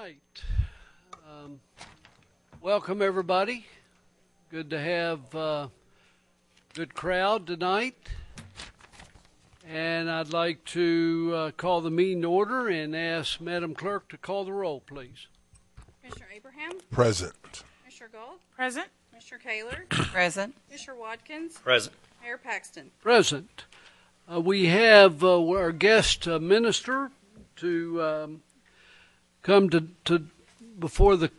right. Welcome, everybody. Good to have a good crowd tonight. And I'd like to call the meeting to order and ask Madam Clerk to call the roll, please. Commissioner Abraham? Present. Commissioner Galt? Present. Commissioner Kaler? Present. Commissioner Watkins? Present. Mayor Paxton? Present. We have our guest minister to come to before the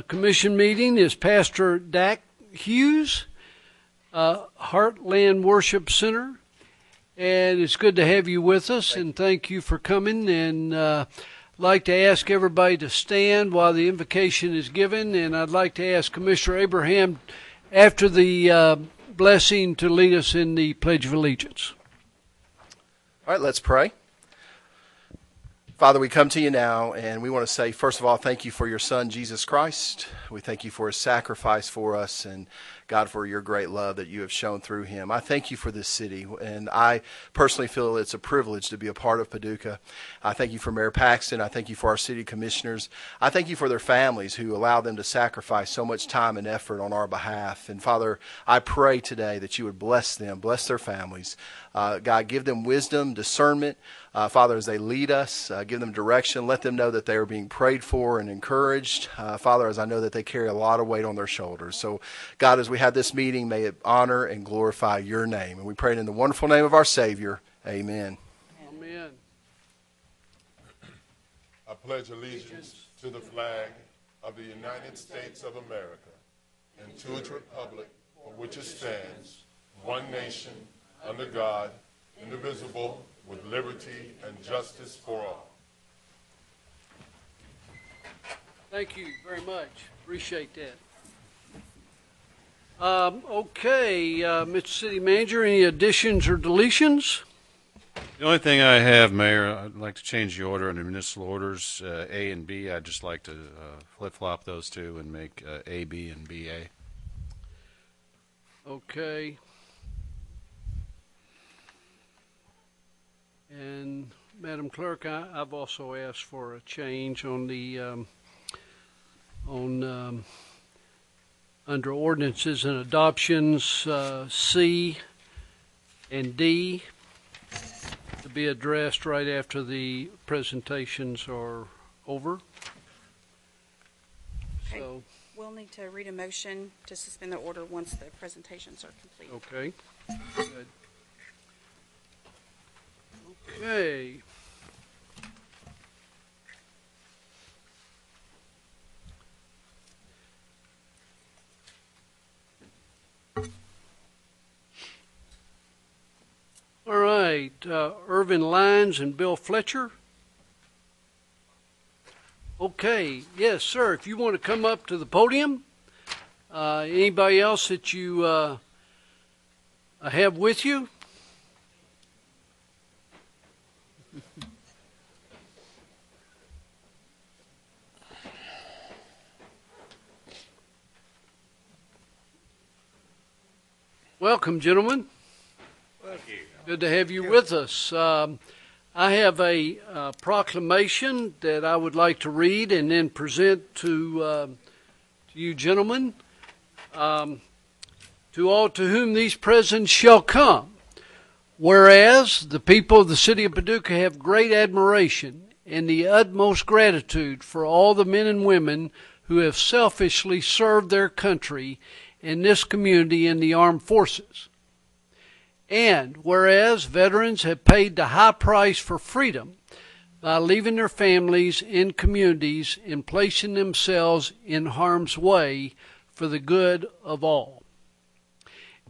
commission meeting is Pastor Dak Hughes, Heartland Worship Center. And it's good to have you with us, and thank you for coming. And I'd like to ask everybody to stand while the invocation is given. And I'd like to ask Commissioner Abraham, after the blessing, to lead us in the Pledge of Allegiance. All right, let's pray. Father, we come to you now, and we want to say, first of all, thank you for your Son, Jesus Christ. We thank you for his sacrifice for us, and God, for your great love that you have shown through him. I thank you for this city, and I personally feel it's a privilege to be a part of Paducah. I thank you for Mayor Paxton. I thank you for our city commissioners. I thank you for their families who allow them to sacrifice so much time and effort on our behalf. And Father, I pray today that you would bless them, bless their families. God, give them wisdom, discernment. Father, as they lead us, give them direction. Let them know that they are being prayed for and encouraged. Father, as I know that they carry a lot of weight on their shoulders. So, God, as we have this meeting, may it honor and glorify your name. And we pray it in the wonderful name of our Savior. Amen. Amen. I pledge allegiance to the flag of the United States of America and to its republic for which it stands, one nation, under God, indivisible, with liberty and justice for all. Thank you very much. Appreciate that. Okay, Mr. City Manager, any additions or deletions? The only thing I have, Mayor, I'd like to change the order under Municipal Orders, A and B. I'd just like to flip-flop those two and make A, B, and B, A. Okay. And Madam Clerk, I've also asked for a change on the under Ordinances and Adoptions, C and D, to be addressed right after the presentations are over. Okay. So, We'll need to read a motion to suspend the order once the presentations are complete. okay. Good. Okay. All right, Irvin Lyons and Bill Fletcher. Okay, yes, sir, if you want to come up to the podium. Anybody else that you have with you? Welcome, gentlemen. Thank you. Good to have you with us. I have a proclamation that I would like to read and then present to you gentlemen. To all to whom these presents shall come. Whereas the people of the city of Paducah have great admiration and the utmost gratitude for all the men and women who have selfishly served their country and this community in the armed forces. And whereas veterans have paid the high price for freedom by leaving their families and communities and placing themselves in harm's way for the good of all.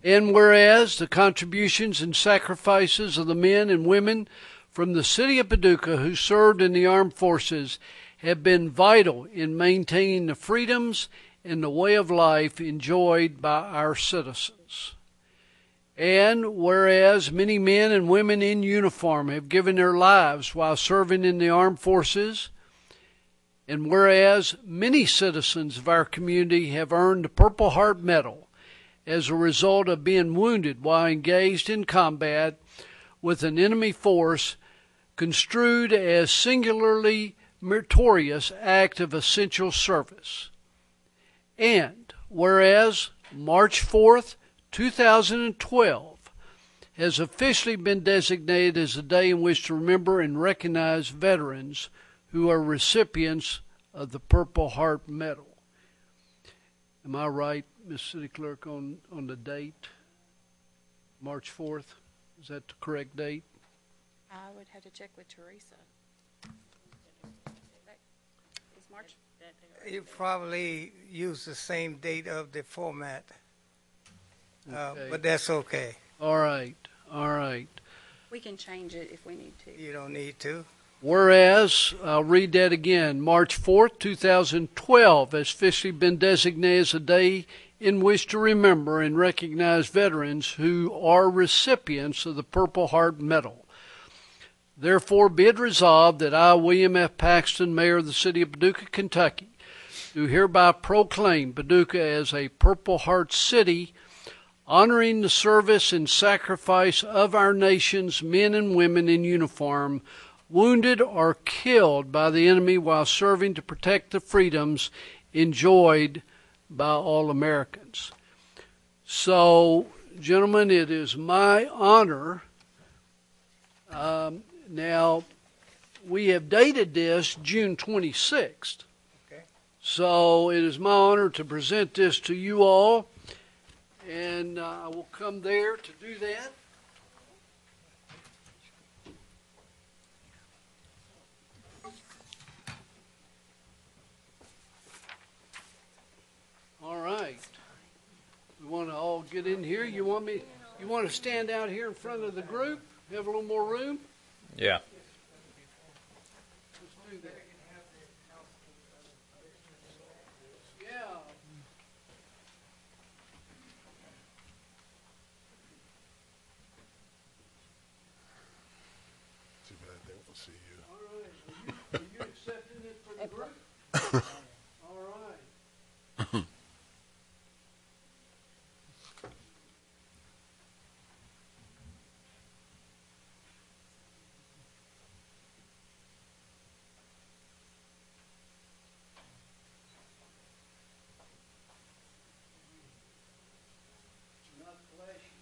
And whereas the contributions and sacrifices of the men and women from the city of Paducah who served in the armed forces have been vital in maintaining the freedoms and the way of life enjoyed by our citizens. And whereas many men and women in uniform have given their lives while serving in the armed forces, and whereas many citizens of our community have earned the Purple Heart Medal as a result of being wounded while engaged in combat with an enemy force construed as singularly meritorious act of essential service. And whereas March 4th, 2012 has officially been designated as a day in which to remember and recognize veterans who are recipients of the Purple Heart Medal. Am I right, Ms. City Clerk, on the date? March 4th? Is that the correct date? I would have to check with Teresa. Is March? You probably use the same date of the format, Okay. but that's okay. All right, all right. We can change it if we need to. You don't need to. Whereas, I'll read that again, March 4th, 2012 has officially been designated as a day in which to remember and recognize veterans who are recipients of the Purple Heart Medal. Therefore, be it resolved that I, William F. Paxton, Mayor of the City of Paducah, Kentucky, do hereby proclaim Paducah as a Purple Heart City, honoring the service and sacrifice of our nation's men and women in uniform, wounded or killed by the enemy while serving to protect the freedoms enjoyed by all Americans. So, gentlemen, it is my honor. Now, we have dated this June 26th. Okay. So it is my honor to present this to you all, and I will come there to do that. All right. We want to all get in here. You want to stand out here in front of the group? Have a little more room? Yeah. Let's do that. Yeah. Too bad they won't see you. All right. Are you accepting it for the group? All right. It's not flashy.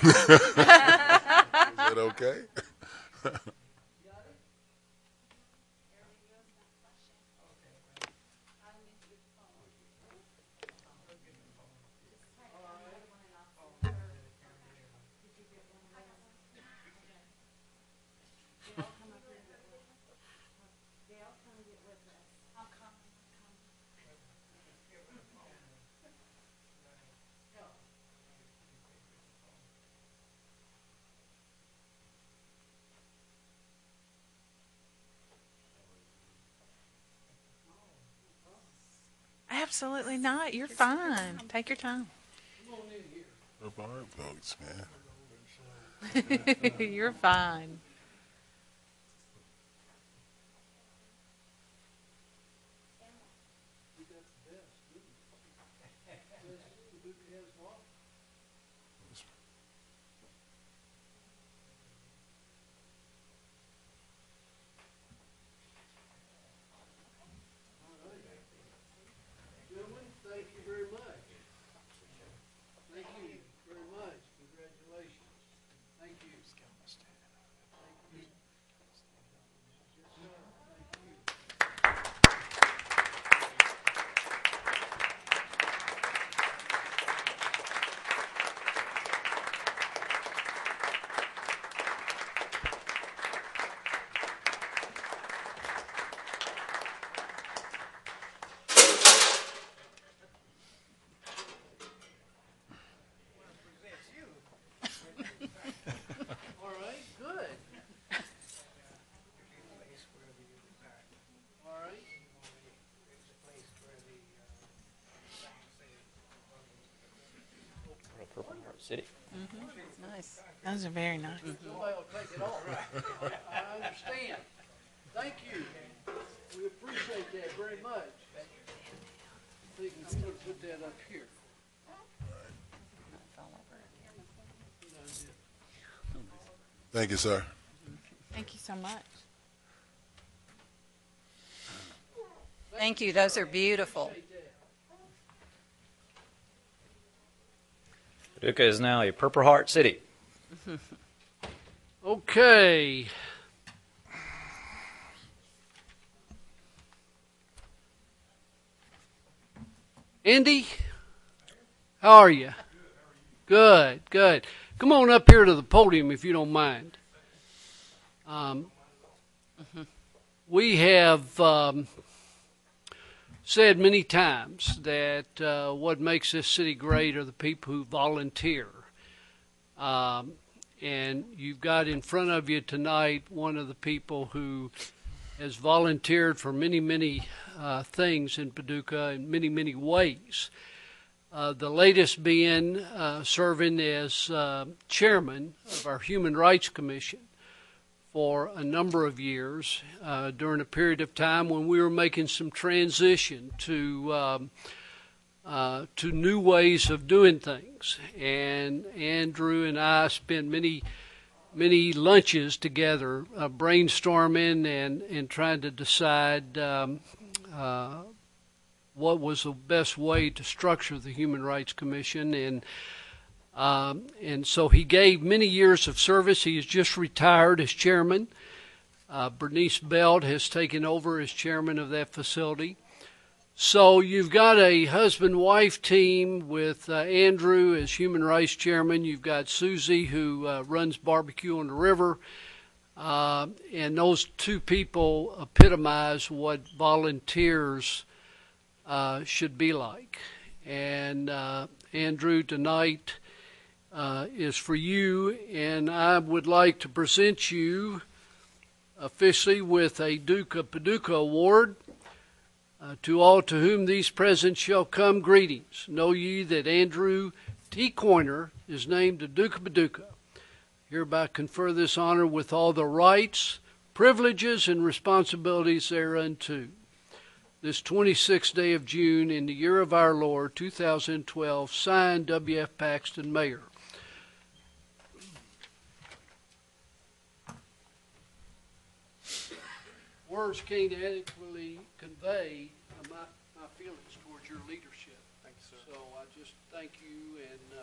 Is that okay? Absolutely not. You're fine. Take your time. Purple Heart votes, man. You're fine. Gentlemen, thank you very much. Thank you very much. Congratulations. Thank you. Thank you. Yes, sir. Thank you. All right, good. All right. Purple Heart City. Nice. Those are very nice. Somebody will take it off. I understand. Thank you. We appreciate that very much. I think I'm going to put that up here. Thank you, sir. Thank you so much. Thank you. Those are beautiful. Paducah is now a Purple Heart city. Okay. Andy, how are you? Good, good. Come on up here to the podium if you don't mind. We have said many times that what makes this city great are the people who volunteer. And you've got in front of you tonight one of the people who has volunteered for many, many things in Paducah in many, many ways. The latest being serving as chairman of our Human Rights Commission for a number of years during a period of time when we were making some transition to new ways of doing things. And Andrew and I spent many lunches together brainstorming and trying to decide what was the best way to structure the Human Rights Commission. And so he gave many years of service. He has just retired as chairman. Bernice Belt has taken over as chairman of that facility. So you've got a husband-wife team with Andrew as Human Rights Chairman. You've got Susie, who runs Barbecue on the River. And those two people epitomize what volunteers should be like. And Andrew, tonight is for you, and I would like to present you officially with a Duke of Paducah Award. To all to whom these presents shall come, greetings. Know ye that Andrew T. Coiner is named the Duke of Paducah. Hereby confer this honor with all the rights, privileges, and responsibilities thereunto. This 26th day of June in the year of our Lord, 2012, signed W.F. Paxton, Mayor. Words can't adequately convey my feelings towards your leadership. Thank you, sir. So I just thank you and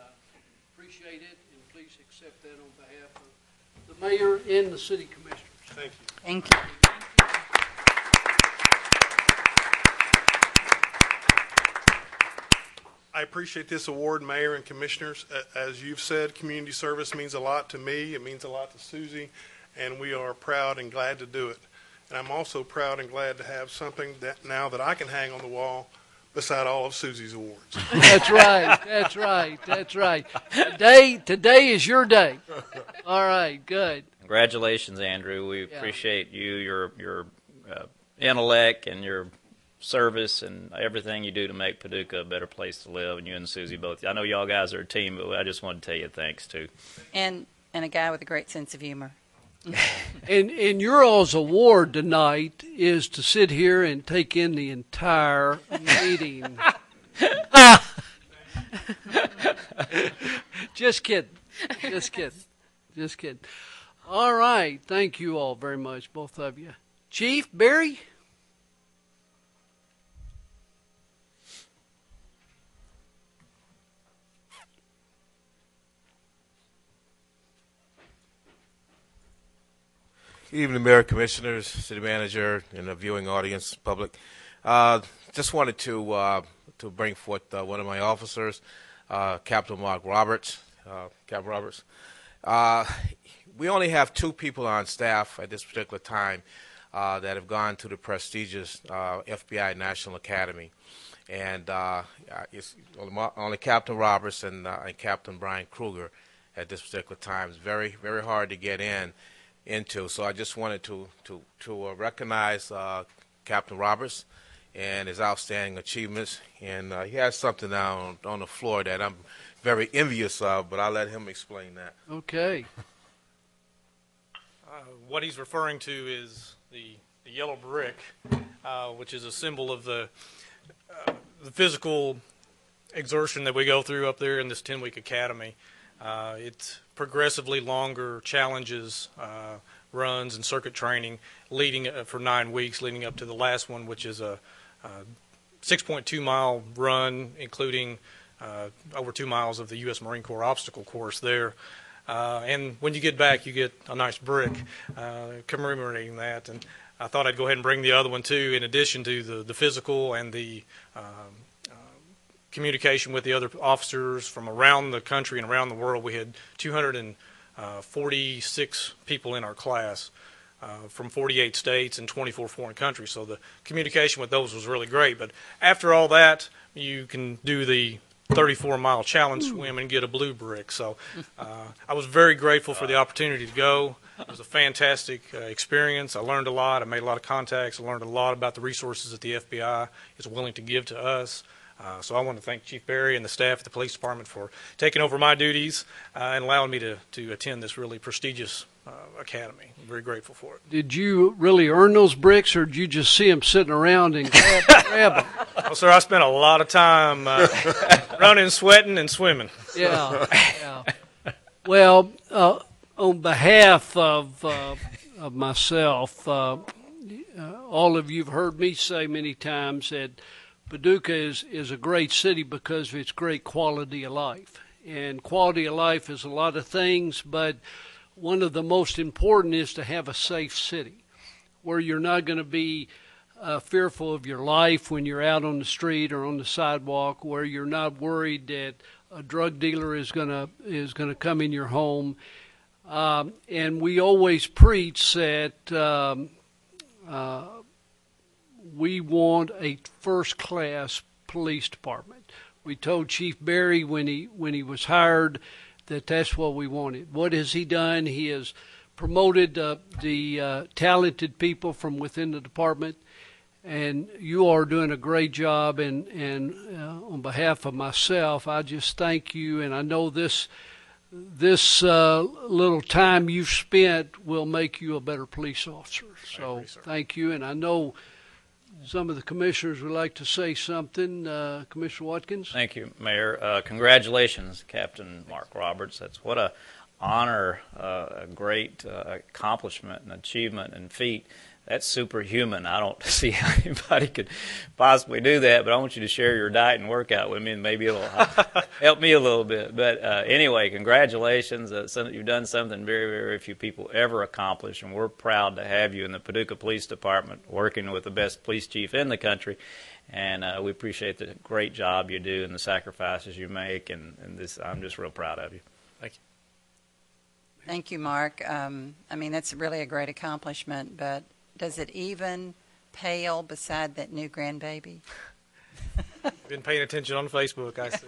appreciate it, and please accept that on behalf of the mayor and the city commissioners. Thank you. Thank you. I appreciate this award, Mayor and Commissioners. As you've said, community service means a lot to me. It means a lot to Susie, and we are proud and glad to do it. And I'm also proud and glad to have something that now that I can hang on the wall beside all of Susie's awards. That's right. That's right. That's right. Today is your day. All right. Good. Congratulations, Andrew. We appreciate you, your intellect and your service and everything you do to make Paducah a better place to live, and you and Susie both. I know y'all guys are a team, but I just want to tell you thanks, too. And a guy with a great sense of humor. And your all's award tonight is to sit here and take in the entire meeting. Just kidding. Just kidding. Just kidding. All right. Thank you all very much, both of you. Chief Barry? Good evening, Mayor, Commissioners, City Manager, and the viewing audience, public. Just wanted to bring forth one of my officers, Captain Mark Roberts. Captain Roberts. We only have 2 people on staff at this particular time that have gone to the prestigious FBI National Academy, and it's only Captain Roberts and Captain Brian Kruger at this particular time. It's very, very hard to get into. So I just wanted to recognize Captain Roberts and his outstanding achievements. And he has something now on the floor that I'm very envious of, but I'll let him explain that. Okay. What he's referring to is the yellow brick which is a symbol of the physical exertion that we go through up there in this 10-week academy. It's progressively longer challenges, runs, and circuit training leading for 9 weeks, leading up to the last one, which is a 6.2-mile run, including over 2 miles of the U.S. Marine Corps obstacle course there. And when you get back, you get a nice brick commemorating that. And I thought I'd go ahead and bring the other one, too, in addition to the physical and the communication with the other officers from around the country and around the world. We had 246 people in our class from 48 states and 24 foreign countries. So the communication with those was really great. But after all that, you can do the 34-mile challenge swim and get a blue brick. So I was very grateful for the opportunity to go. It was a fantastic experience. I learned a lot. I made a lot of contacts. I learned a lot about the resources that the FBI is willing to give to us. So I want to thank Chief Berry and the staff at the police department for taking over my duties and allowing me to attend this really prestigious academy. I'm very grateful for it. Did you really earn those bricks, or did you just see them sitting around and grab them? Well, sir, I spent a lot of time running, sweating, and swimming. Yeah. Well, on behalf of myself, all of you have heard me say many times that Paducah is a great city because of its great quality of life. And quality of life is a lot of things, but one of the most important is to have a safe city where you're not going to be fearful of your life when you're out on the street or on the sidewalk, where you're not worried that a drug dealer is going to come in your home. And we always preach that we want a first-class police department. We told Chief Berry when he was hired that that's what we wanted. What has he done? He has promoted the talented people from within the department, and you are doing a great job. And on behalf of myself, I just thank you. And I know this little time you've spent will make you a better police officer. So thank you. And I know some of the commissioners would like to say something. Commissioner Watkins? Thank you, Mayor. Congratulations, Captain Mark Roberts. That's what a honor, a great accomplishment and achievement and feat. That's superhuman. I don't see how anybody could possibly do that, but I want you to share your diet and workout with me, and maybe it'll help me a little bit. But anyway, congratulations. You've done something very, very few people ever accomplish, and we're proud to have you in the Paducah Police Department working with the best police chief in the country. And we appreciate the great job you do and the sacrifices you make, and I'm just real proud of you. Thank you. Thank you, Mark. I mean, that's really a great accomplishment, but does it even pale beside that new grandbaby? Been paying attention on Facebook, I see.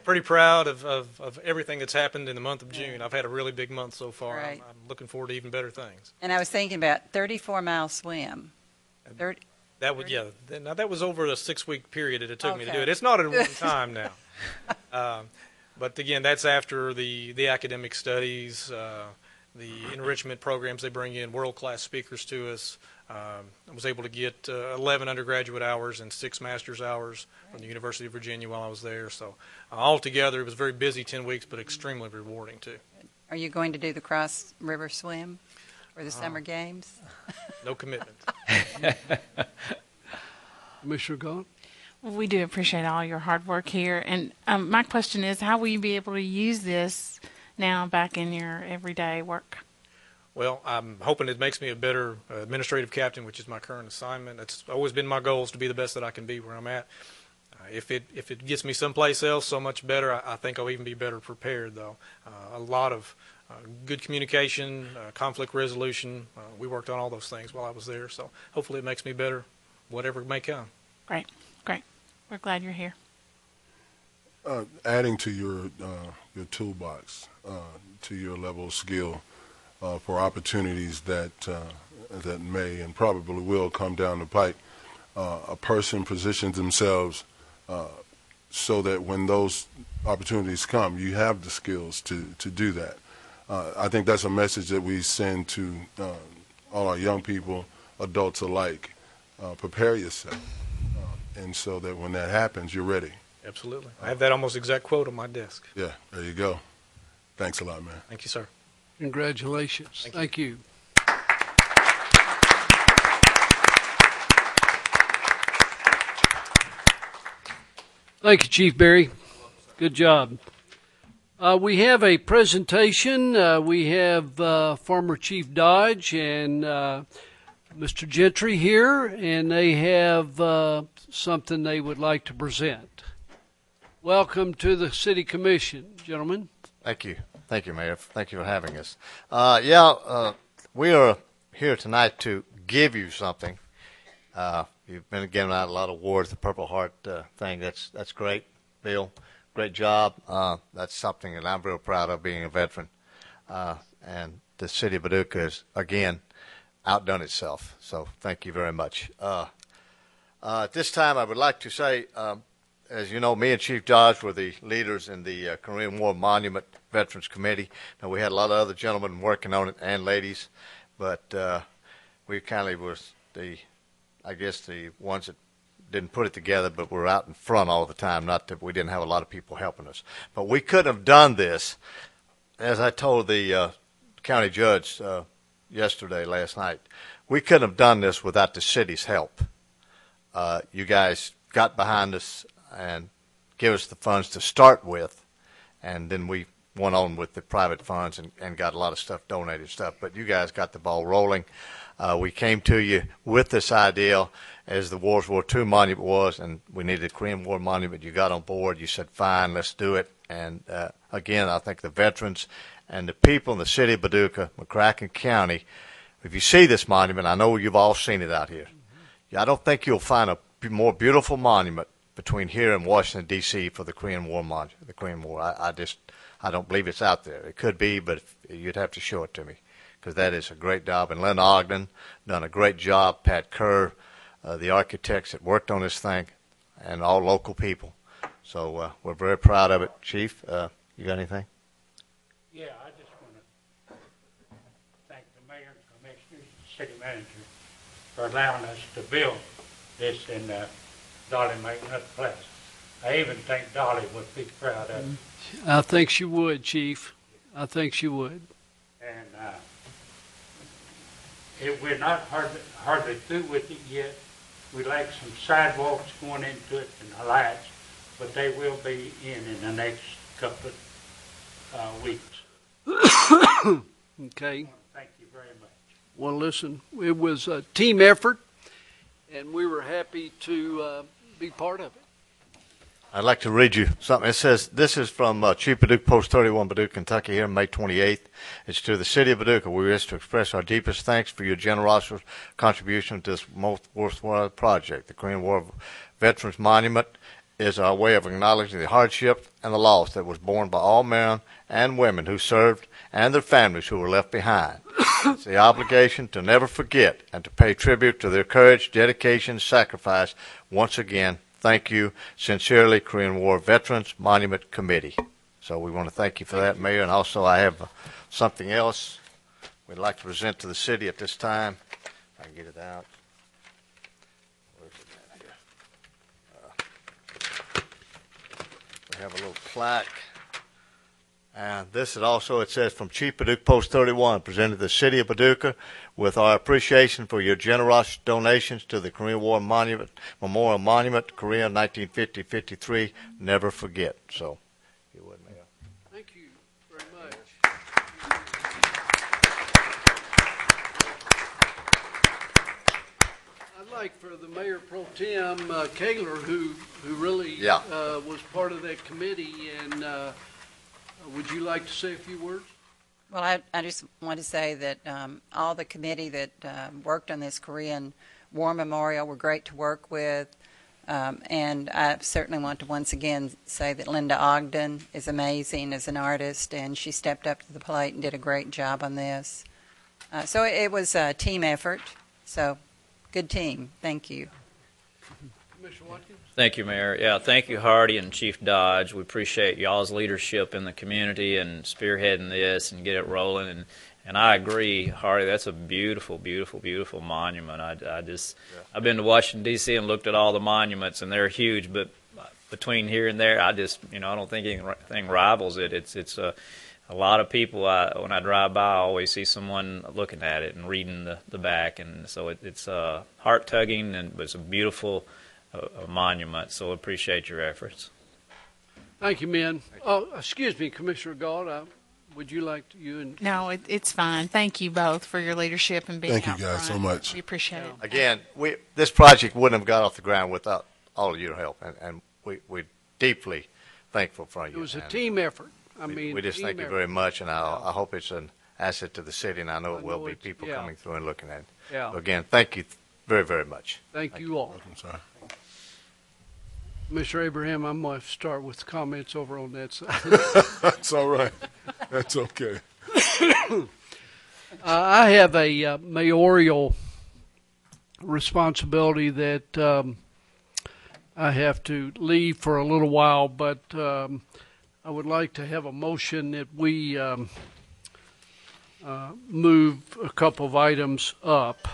Pretty proud of everything that's happened in the month of June. I've had a really big month so far. Right. I'm looking forward to even better things. And I was thinking about 34-mile swim. That would, yeah. Now that was over a 6-week period that it took me to do it. It's not at one time now. But again, that's after the academic studies, the enrichment programs they bring in, world-class speakers to us. I was able to get 11 undergraduate hours and 6 master's hours from the University of Virginia while I was there. So altogether, it was a very busy 10 weeks, but extremely rewarding, too. Are you going to do the Cross River Swim for the summer games? No commitment. Commissioner Gahn? Well, we do appreciate all your hard work here. And my question is, how will you be able to use this now back in your everyday work? Well, I'm hoping it makes me a better administrative captain, which is my current assignment. It's always been my goal is to be the best that I can be where I'm at. If it gets me someplace else, so much better. I think I'll even be better prepared, though. A lot of good communication, conflict resolution. We worked on all those things while I was there, so hopefully it makes me better, whatever may come. Great. We're glad you're here. Adding to your toolbox, to your level of skill for opportunities that may and probably will come down the pike, a person positions themselves so that when those opportunities come, you have the skills to do that. I think that's a message that we send to all our young people, adults alike, prepare yourself, and so that when that happens, you're ready. Absolutely. I have that almost exact quote on my desk. Yeah, there you go. Thanks a lot, man. Thank you, sir. Congratulations. Thank you. Thank you, Chief Berry. Good job. We have a presentation. We have former Chief Dodge and Mr. Gentry here, and they have something they would like to present. Welcome to the City Commission, gentlemen. Thank you. Thank you, Mayor. Thank you for having us. We are here tonight to give you something. You've been giving out a lot of awards, the Purple Heart thing. That's great, Bill. Great job. That's something that I'm real proud of, being a veteran. And the city of Paducah has, again, outdone itself. So thank you very much. At this time, I would like to say, as you know, me and Chief Dodge were the leaders in the Korean War Monument Veterans Committee. Now, we had a lot of other gentlemen working on it, and ladies, but we kind of was the ones that didn't put it together, but we're out in front all the time. Not that we didn't have a lot of people helping us. But we couldn't have done this, as I told the county judge last night, we couldn't have done this without the city's help. You guys got behind us and give us the funds to start with, and then we went on with the private funds and got a lot of stuff, donated stuff. But you guys got the ball rolling. We came to you with this idea as the World War II monument was, and we needed a Korean War monument. You got on board. You said, fine, let's do it. And again, I think the veterans and the people in the city of Paducah, McCracken County, if you see this monument, I know you've all seen it out here. I don't think you'll find a more beautiful monument between here and Washington, D.C. for the Korean War monument. The Korean War. I don't believe it's out there. It could be, but you'd have to show it to me, because that is a great job. And Lynn Ogden done a great job. Pat Kerr, the architects that worked on this thing, and all local people. So we're very proud of it. Chief, you got anything? Yeah, I just want to thank the mayor and commissioners and city manager for allowing us to build this in Dolly McNutt Plaza. I even think Dolly would be proud of it. I think she would, Chief. I think she would. And we're not hardly through with it yet. We like some sidewalks going into it and the lights, but they will be in the next couple of weeks. Okay. Thank you very much. Well, listen, it was a team effort, and we were happy to be part of it. I'd like to read you something. It says, this is from Chief Paducah Post 31, Paducah, Kentucky, here May 28th. It's to the city of Paducah. We wish to express our deepest thanks for your generous contribution to this most worthwhile project. The Korean War Veterans Monument is our way of acknowledging the hardship and the loss that was borne by all men and women who served and their families who were left behind. It's the obligation to never forget and to pay tribute to their courage, dedication, sacrifice. Once again, thank you sincerely, Korean War Veterans Monument Committee. So we want to thank you for that, Mayor. And also I have something else we'd like to present to the city at this time. If I can get it out. Where's it at here? We have a little plaque. And this is also, it says, from Chief Paducah Post 31, presented to the city of Paducah with our appreciation for your generous donations to the Korean War Monument, Memorial Monument, Korea 1950-53. Never forget. So, if you would, Mayor. Thank you very much. I'd like for the Mayor Pro Tem, Kaler, who really was part of that committee, and would you like to say a few words? Well, I just want to say that all the committee that worked on this Korean War Memorial were great to work with. And I certainly want to once again say that Linda Ogden is amazing as an artist, and she stepped up to the plate and did a great job on this. So it was a team effort. So good team. Thank you. Commissioner Watkins? Thank you, Mayor. Yeah, thank you, Hardy and Chief Dodge. We appreciate y'all's leadership in the community and spearheading this and get it rolling. And I agree, Hardy. That's a beautiful, beautiful, beautiful monument. I've been to Washington D.C. and looked at all the monuments, and they're huge. But between here and there, I don't think anything rivals it. It's a lot of people. When I drive by, I always see someone looking at it and reading the back, and so it's heart tugging, but it's a beautiful monument. So I appreciate your efforts. Thank you, men. Oh, excuse me, Commissioner Galt. Would you like to? No, it's fine. Thank you both for your leadership and being Thank you out guys front. so much. We appreciate it. Again, this project wouldn't have got off the ground without all of your help, and we're deeply thankful for you. It was a team effort. We just thank you very much, and I hope it's an asset to the city, and I know it will be. People coming through and looking at it. Yeah. So again, thank you very, very much. Thank you all. Welcome, sir. Mr. Abraham, I'm going to start with comments over on that side. That's all right. That's okay. I have a mayoral responsibility that I have to leave for a little while, but I would like to have a motion that we move a couple of items up.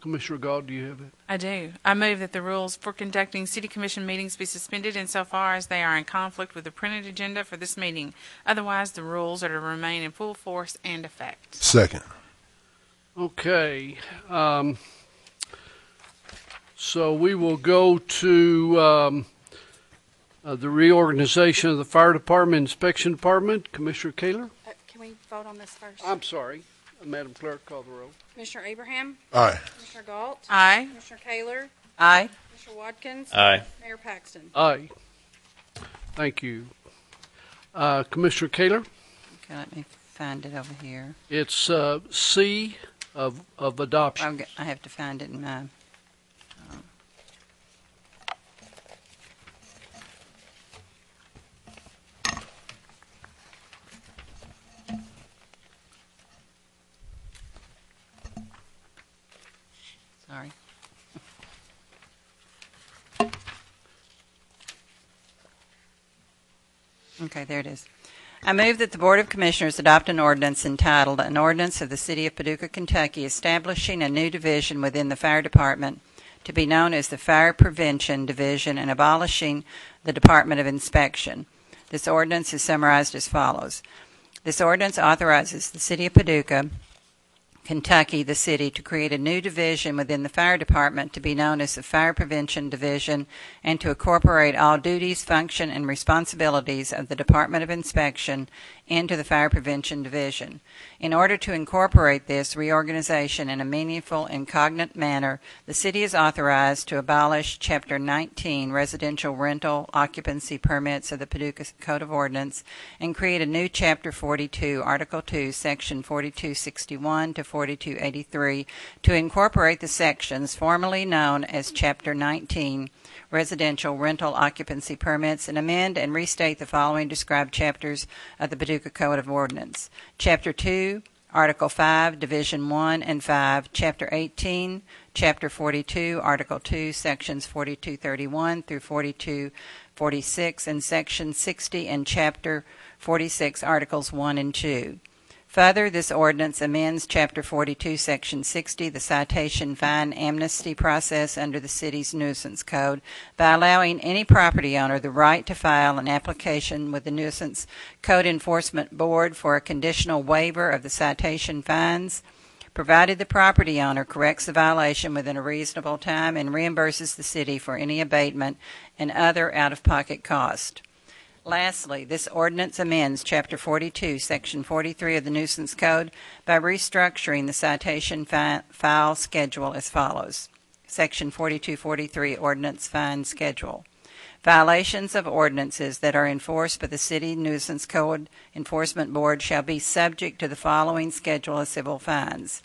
Commissioner Galt, do you have it? I do. I move that the rules for conducting city commission meetings be suspended insofar as they are in conflict with the printed agenda for this meeting. Otherwise, the rules are to remain in full force and effect. Second. Okay. So we will go to the reorganization of the fire department, inspection department. Commissioner Kaler? Can we vote on this first? I'm sorry. Madam Clerk, call the roll. Commissioner Abraham? Aye. Commissioner Galt? Aye. Commissioner Kaler? Aye. Commissioner Watkins? Aye. Mayor Paxton? Aye. Thank you. Commissioner Kaler? Okay, let me find it over here. It's C of adoption. I have to find it in my... Sorry. Okay, there it is. I move that the Board of Commissioners adopt an ordinance entitled An Ordinance of the City of Paducah, Kentucky, establishing a new division within the fire department to be known as the Fire Prevention Division and abolishing the Department of Inspection. This ordinance is summarized as follows. This ordinance authorizes the City of Paducah, Kentucky, the city, to create a new division within the fire department to be known as the Fire Prevention Division and to incorporate all duties, function, and responsibilities of the Department of Inspection into the Fire Prevention Division. In order to incorporate this reorganization in a meaningful and cognate manner, the city is authorized to abolish Chapter 19 residential rental occupancy permits of the Paducah Code of Ordinance and create a new Chapter 42, Article 2, Section 4261 to 4283 to incorporate the sections formerly known as Chapter 19 residential rental occupancy permits and amend and restate the following described chapters of the Paducah Code of Ordinance. Chapter 2, Article 5, Division 1 and 5, Chapter 18, Chapter 42, Article 2, Sections 4231 through 4246, and Section 60 and Chapter 46, Articles 1 and 2. Further, this ordinance amends Chapter 42, Section 60, the citation fine amnesty process under the city's nuisance code, by allowing any property owner the right to file an application with the Nuisance Code Enforcement Board for a conditional waiver of the citation fines, provided the property owner corrects the violation within a reasonable time and reimburses the city for any abatement and other out-of-pocket cost. Lastly, this ordinance amends Chapter 42, Section 43 of the Nuisance Code by restructuring the citation file schedule as follows. Section 4243, Ordinance Fine Schedule. Violations of ordinances that are enforced by the City Nuisance Code Enforcement Board shall be subject to the following schedule of civil fines.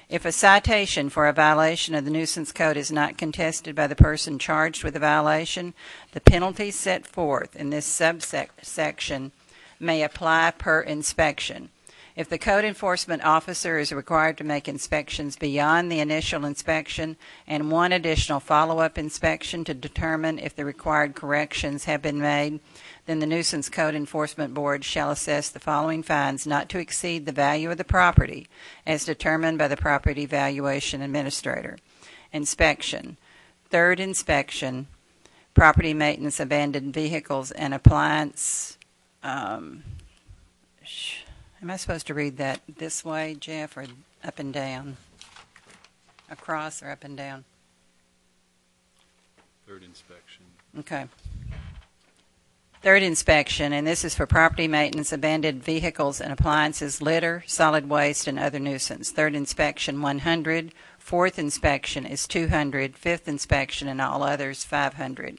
If a citation for a violation of the nuisance code is not contested by the person charged with the violation, the penalties set forth in this subsection may apply per inspection. If the code enforcement officer is required to make inspections beyond the initial inspection and one additional follow-up inspection to determine if the required corrections have been made, then the Nuisance Code Enforcement Board shall assess the following fines not to exceed the value of the property as determined by the Property Valuation Administrator. Inspection. Third inspection, property maintenance, abandoned vehicles, and appliance. Am I supposed to read that this way, Jeff, or up and down? Across or up and down? Third inspection. Okay. Third inspection, and this is for property maintenance, abandoned vehicles and appliances, litter, solid waste, and other nuisance. Third inspection, 100. Fourth inspection is 200. Fifth inspection and all others, 500.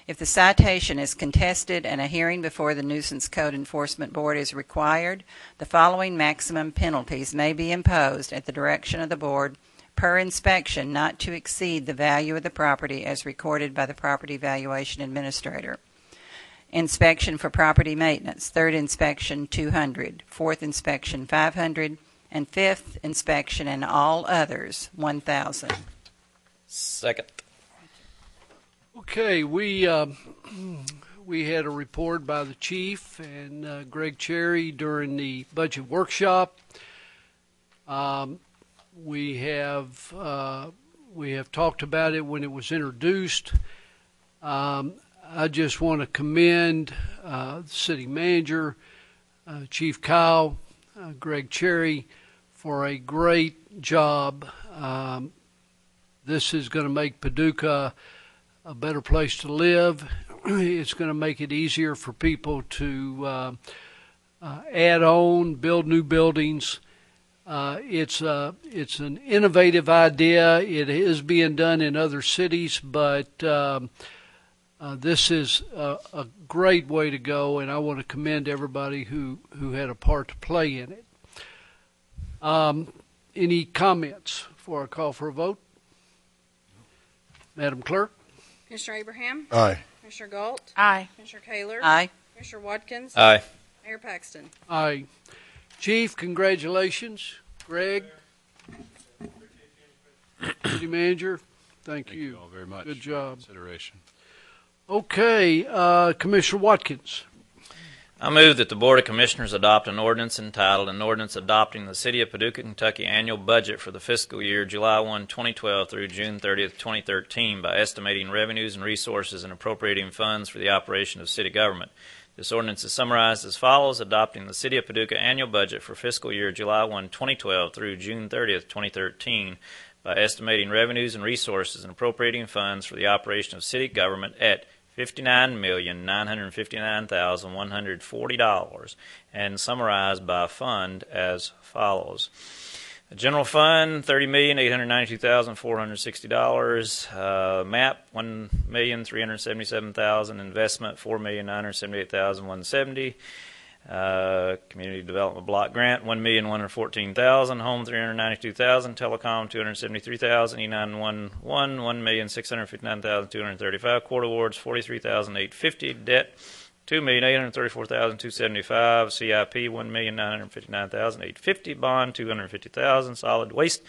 If the citation is contested and a hearing before the Nuisance Code Enforcement Board is required, the following maximum penalties may be imposed at the direction of the Board per inspection not to exceed the value of the property as recorded by the Property Valuation Administrator. Inspection for property maintenance. Third inspection, 200. Fourth inspection, 500. And fifth inspection and all others, 1,000. Second. Okay, we had a report by the chief and Greg Cherry during the budget workshop. We have talked about it when it was introduced. I just want to commend the city manager, Chief Kyle, Greg Cherry, for a great job. This is going to make Paducah a better place to live. It's going to make it easier for people to add on, build new buildings. It's an innovative idea. It is being done in other cities, but this is a great way to go, and I want to commend everybody who had a part to play in it. Any comments before I call for a vote? Madam Clerk? Commissioner Abraham? Aye. Commissioner Galt? Aye. Commissioner Kaler? Aye. Commissioner Watkins? Aye. Mayor Paxton? Aye. Chief, congratulations. Greg? City Manager, thank you. Thank you all very much. Good job. Consideration. Okay, Commissioner Watkins. I move that the Board of Commissioners adopt an ordinance entitled, "An Ordinance Adopting the City of Paducah, Kentucky Annual Budget for the Fiscal Year July 1, 2012 through June 30th, 2013 by estimating revenues and resources and appropriating funds for the operation of city government." This ordinance is summarized as follows: adopting the City of Paducah Annual Budget for fiscal year July 1, 2012 through June 30th, 2013 by estimating revenues and resources and appropriating funds for the operation of city government at $59,959,140 and summarized by fund as follows. The general fund, $30,892,460. MAP, $1,377,000. Investment, $4,978,170. Community Development Block Grant, $1,114,000. Home, $392,000. Telecom, $273,000. E911, $1,659,235. Court awards, $43,850. Debt, $2,834,275. CIP, $1,959,850. Bond, $250,000. Solid waste,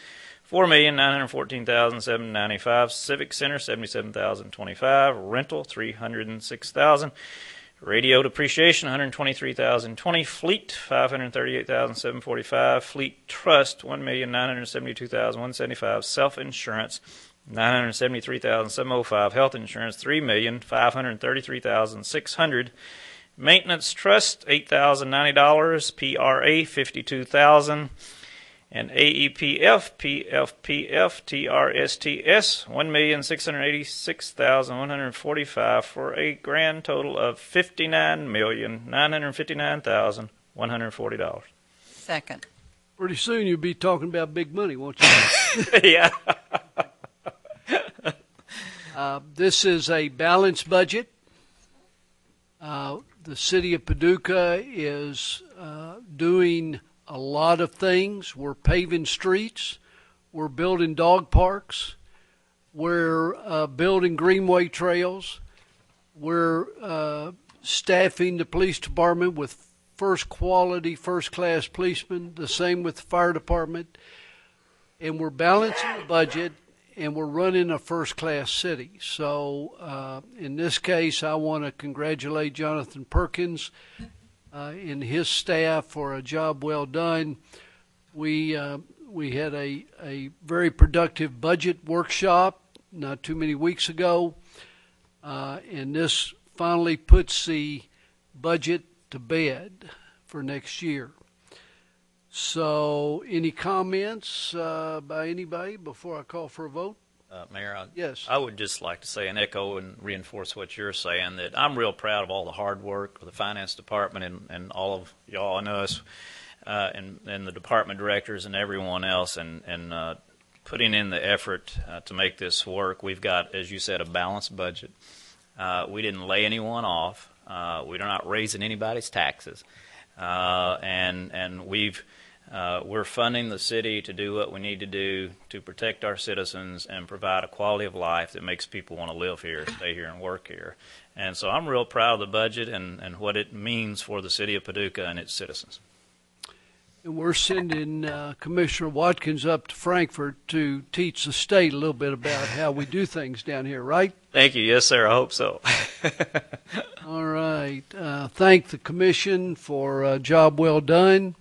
$4,914,795. Civic Center, $77,025. Rental, $306,000. Radio depreciation, $123,020. Fleet, $538,745. Fleet trust, $1,972,175. Self-insurance, $973,705. Health insurance, $3,533,600. Maintenance trust, $8,090. PRA, $52,000. And AEPF, PFPF, TRSTS, $1,686,145 for a grand total of $59,959,140. Second. Pretty soon you'll be talking about big money, won't you? Yeah. This is a balanced budget. The city of Paducah is doing a lot of things. We're paving streets. We're building dog parks. We're building greenway trails. We're staffing the police department with first quality, first-class policemen, the same with the fire department, and we're balancing the budget, and we're running a first-class city. So in this case, I want to congratulate Jonathan Perkins and his staff for a job well done. We had a very productive budget workshop not too many weeks ago, and this finally puts the budget to bed for next year. So, any comments by anybody before I call for a vote? Mayor, Yes. I would just like to say and echo and reinforce what you're saying, that I'm real proud of all the hard work of the finance department and all of y'all and us and the department directors and everyone else and putting in the effort to make this work. We've got, as you said, a balanced budget. We didn't lay anyone off. We're not raising anybody's taxes. And we're funding the city to do what we need to do to protect our citizens and provide a quality of life that makes people want to live here, stay here, and work here. And so I'm real proud of the budget and what it means for the city of Paducah and its citizens. And we're sending Commissioner Watkins up to Frankfurt to teach the state a little bit about how we do things down here, right? Thank you. Yes, sir. I hope so. All right. Thank the commission for a job well done.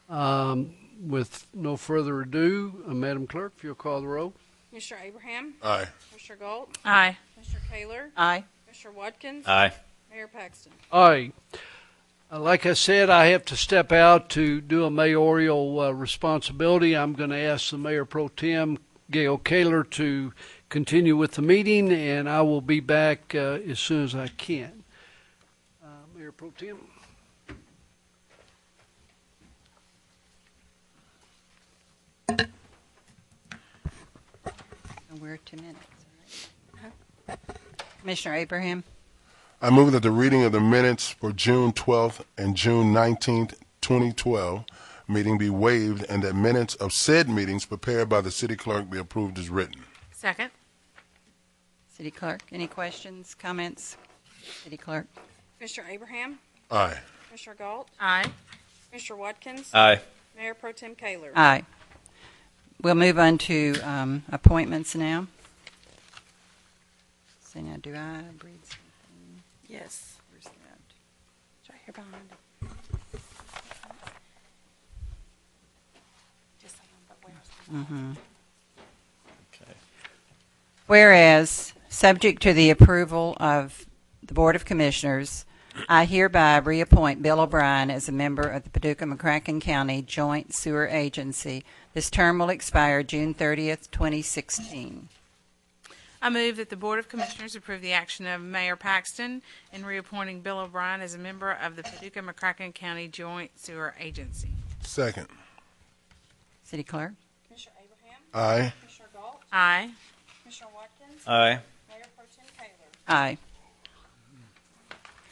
With no further ado, Madam Clerk, if you'll call the roll. Commissioner Abraham? Aye. Commissioner Galt? Aye. Commissioner Kaler? Aye. Commissioner Watkins? Aye. Mayor Paxton? Aye. Like I said, I have to step out to do a mayoral responsibility. I'm going to ask the Mayor Pro Tem, Gail Kaler, to continue with the meeting, and I will be back as soon as I can. Mayor Pro Tem. We're 2 minutes. All right. Commissioner Abraham? I move that the reading of the minutes for June 12th and June 19th, 2012 meeting be waived and that minutes of said meetings prepared by the city clerk be approved as written. Second. City Clerk, any questions, comments? City Clerk? Commissioner Abraham? Aye. Commissioner Galt? Aye. Commissioner Watkins? Aye. Mayor Pro Tem Kaler? Aye. We'll move on to appointments now. So now, do I read something? Yes. Where's that? It's right here behind it. Just saying, but where's the... Mm-hmm. Okay. Whereas, subject to the approval of the Board of Commissioners, I hereby reappoint Bill O'Brien as a member of the Paducah-McCracken County Joint Sewer Agency. This term will expire June 30th, 2016. I move that the Board of Commissioners approve the action of Mayor Paxton in reappointing Bill O'Brien as a member of the Paducah-McCracken County Joint Sewer Agency. Second. City Clerk? Commissioner Abraham? Aye. Commissioner Galt? Aye. Commissioner Watkins? Aye. Mayor Pro Tem Kaler? Aye.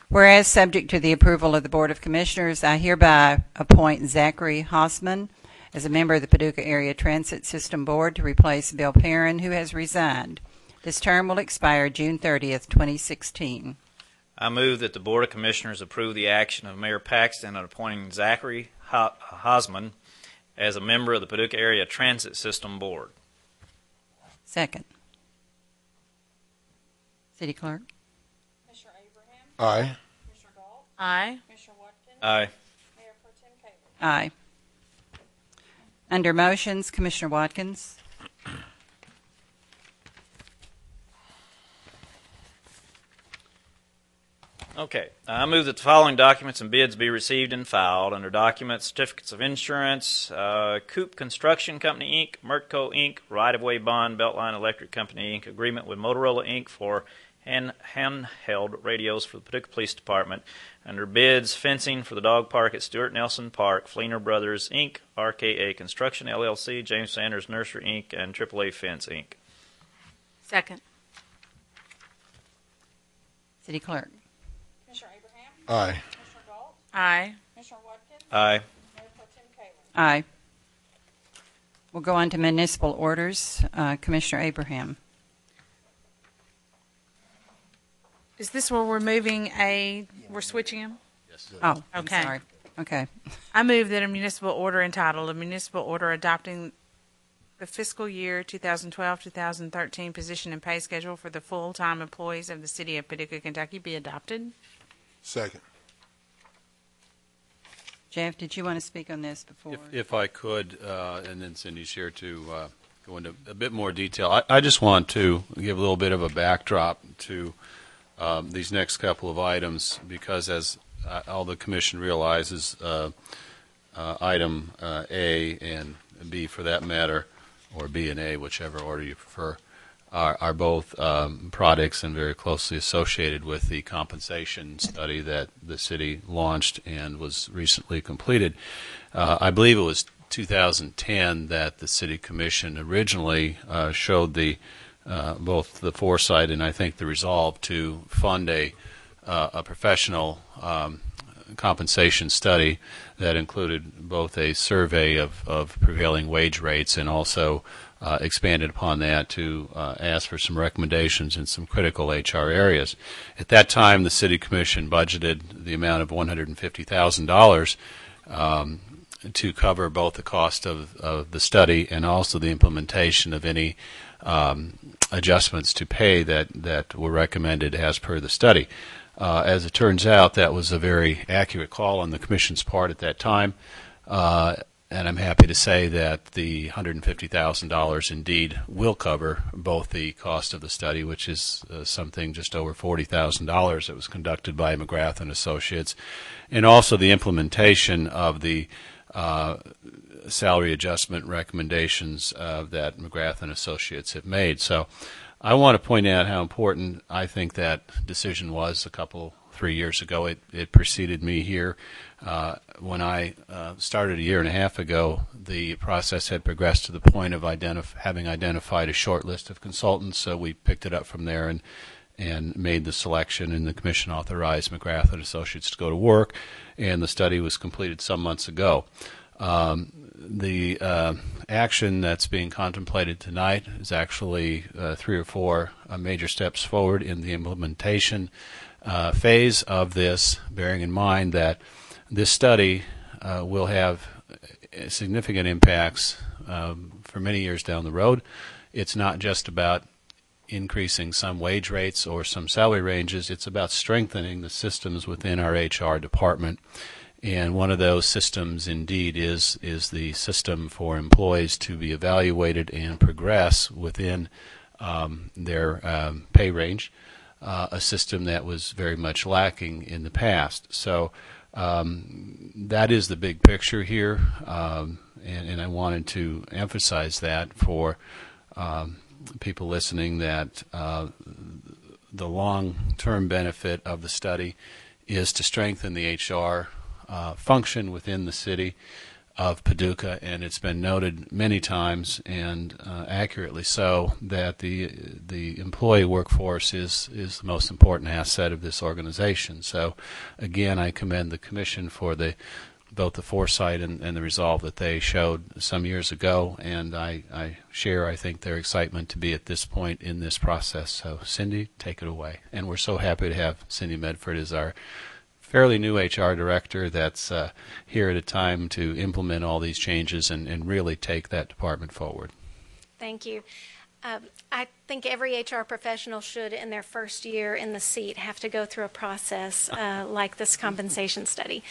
Whereas, subject to the approval of the Board of Commissioners, I hereby appoint Zachary Hausman as a member of the Paducah Area Transit System Board to replace Bill Perrin, who has resigned. This term will expire June 30th, 2016. I move that the Board of Commissioners approve the action of Mayor Paxton in appointing Zachary Hausman as a member of the Paducah Area Transit System Board. Second. City Clerk? Commissioner Abraham? Aye. Commissioner Galt? Aye. Commissioner Watkins? Aye. Mayor Pro Tem Kaler? Aye. Under motions, Commissioner Watkins. Okay. I move that the following documents and bids be received and filed. Under documents, certificates of insurance, Coop Construction Company, Inc., Mertco, Inc., Right-of-Way Bond, Beltline Electric Company, Inc., agreement with Motorola, Inc. for handheld radios for the Paducah Police Department. Under bids, fencing for the dog park at Stuart Nelson Park, Fleener Brothers, Inc., RKA Construction, LLC, James Sanders Nursery, Inc., and AAA Fence, Inc. Second. City Clerk? Commissioner Abraham? Aye. Commissioner Galt? Aye. Commissioner Watkins? Aye. Mayor Pro Tem Kaler? Aye. We'll go on to municipal orders. Commissioner Abraham. Is this where we're moving we're switching them? Yes, this. Oh, I'm Okay. sorry. Okay. I move that a municipal order entitled, "A Municipal Order Adopting the Fiscal Year 2012-2013 Position and Pay Schedule for the Full-Time Employees of the City of Paducah, Kentucky" be adopted. Second. Jeff, did you want to speak on this before? If I could, and then Cindy's here to go into a bit more detail. I just want to give a little bit of a backdrop to these next couple of items, because as all the commission realizes, item A and B for that matter, or B and A, whichever order you prefer, are both products and very closely associated with the compensation study that the city launched and was recently completed. I believe it was 2010 that the City Commission originally showed the both the foresight and I think the resolve to fund a professional compensation study that included both a survey of prevailing wage rates and also expanded upon that to ask for some recommendations in some critical HR areas. At that time, the City Commission budgeted the amount of $150,000 to cover both the cost of the study and also the implementation of any adjustments to pay that were recommended as per the study. As it turns out, that was a very accurate call on the Commission's part at that time, and I'm happy to say that the $150,000 indeed will cover both the cost of the study, which is something just over $40,000 that was conducted by McGrath and Associates, and also the implementation of the salary adjustment recommendations that McGrath and Associates have made. So I want to point out how important I think that decision was 3 years ago. It preceded me here. When I started a year and a half ago, the process had progressed to the point of having identified a short list of consultants, so we picked it up from there and made the selection, and the Commission authorized McGrath and Associates to go to work, and the study was completed some months ago. The action that's being contemplated tonight is actually 3 or 4 major steps forward in the implementation phase of this, bearing in mind that this study will have significant impacts for many years down the road. It's not just about increasing some wage rates or some salary ranges. It's about strengthening the systems within our HR department. And one of those systems, indeed, is the system for employees to be evaluated and progress within their pay range, a system that was very much lacking in the past. So that is the big picture here, and I wanted to emphasize that for people listening, that the long-term benefit of the study is to strengthen the HR function within the city of Paducah, and it's been noted many times, and accurately so, that the employee workforce is the most important asset of this organization. So again, I commend the Commission for both the foresight and the resolve that they showed some years ago, and I share, I think, their excitement to be at this point in this process. So Cindy, take it away. And we're so happy to have Cindy Medford as our fairly new HR director that's here at a time to implement all these changes and really take that department forward. Thank you. I think every HR professional should, in their first year in the seat, have to go through a process like this compensation study.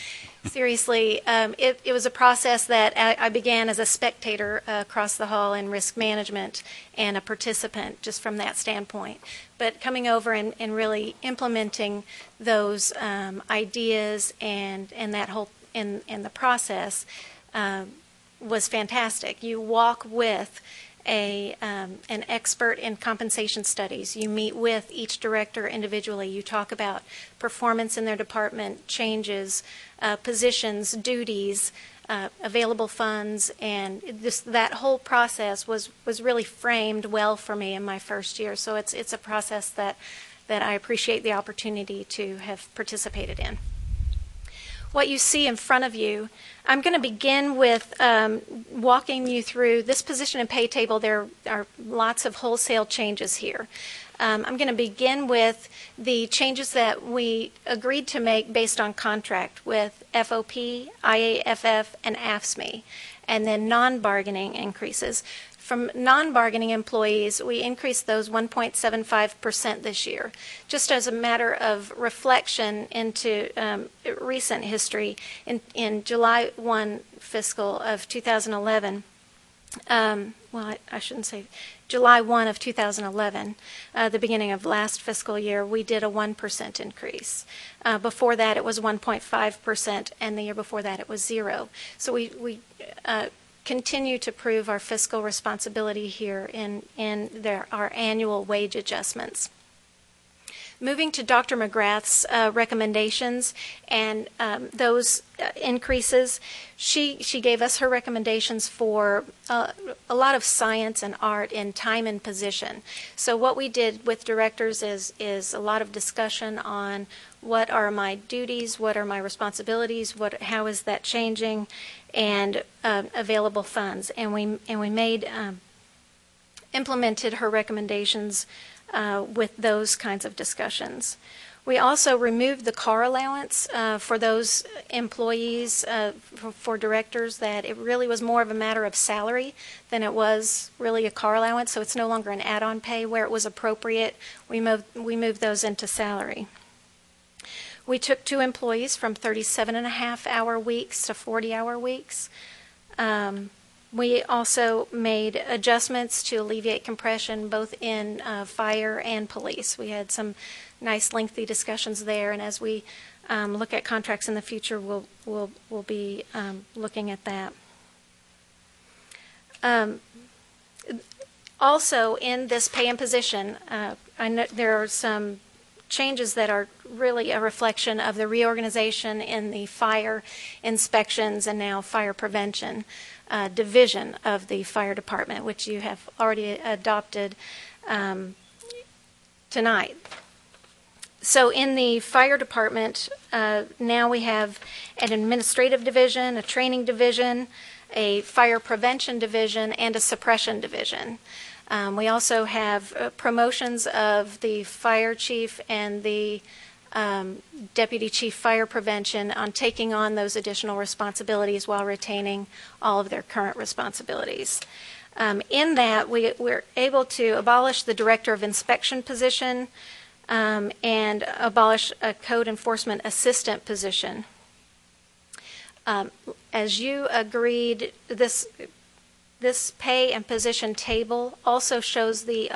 Seriously, it was a process that I began as a spectator across the hall in risk management and a participant just from that standpoint. But coming over and really implementing those ideas and that whole and the process was fantastic. You walk with an expert in compensation studies. You meet with each director individually. You talk about performance in their department, changes, positions, duties, available funds, and that whole process was really framed well for me in my first year. So it's a process that I appreciate the opportunity to have participated in. What you see in front of you, I'm going to begin with walking you through this position and pay table. There are lots of wholesale changes here. I'm going to begin with the changes that we agreed to make based on contract with FOP, IAFF, and AFSCME, and then non-bargaining increases. From non-bargaining employees, we increased those 1.75% this year. Just as a matter of reflection into recent history, in July 1 fiscal of 2011, I shouldn't say July 1 of 2011, the beginning of last fiscal year, we did a 1% increase. Before that, it was 1.5%, and the year before that, it was 0. So we continue to prove our fiscal responsibility here in our annual wage adjustments. Moving to Dr. McGrath's recommendations and those increases, she gave us her recommendations for a lot of science and art in time and position. So what we did with directors is a lot of discussion on what are my duties, what are my responsibilities, how is that changing, and available funds. And we made implemented her recommendations with those kinds of discussions. We also removed the car allowance for those employees, for directors, that it really was more of a matter of salary than it was really a car allowance, so it's no longer an add-on pay. Where it was appropriate, we moved those into salary. We took 2 employees from 37.5-hour weeks to 40-hour weeks. We also made adjustments to alleviate compression both in fire and police. We had some nice lengthy discussions there, and as we look at contracts in the future, we'll be looking at that. Also, in this pay and position, I know there are some changes that are really a reflection of the reorganization in the fire inspections and now fire prevention division of the fire department, which you have already adopted tonight. So in the fire department, now we have an administrative division, a training division, a fire prevention division, and a suppression division. We also have promotions of the fire chief and the deputy chief fire prevention on taking on those additional responsibilities while retaining all of their current responsibilities. In that, we're able to abolish the director of inspection position and abolish a code enforcement assistant position. As you agreed, this pay and position table also shows the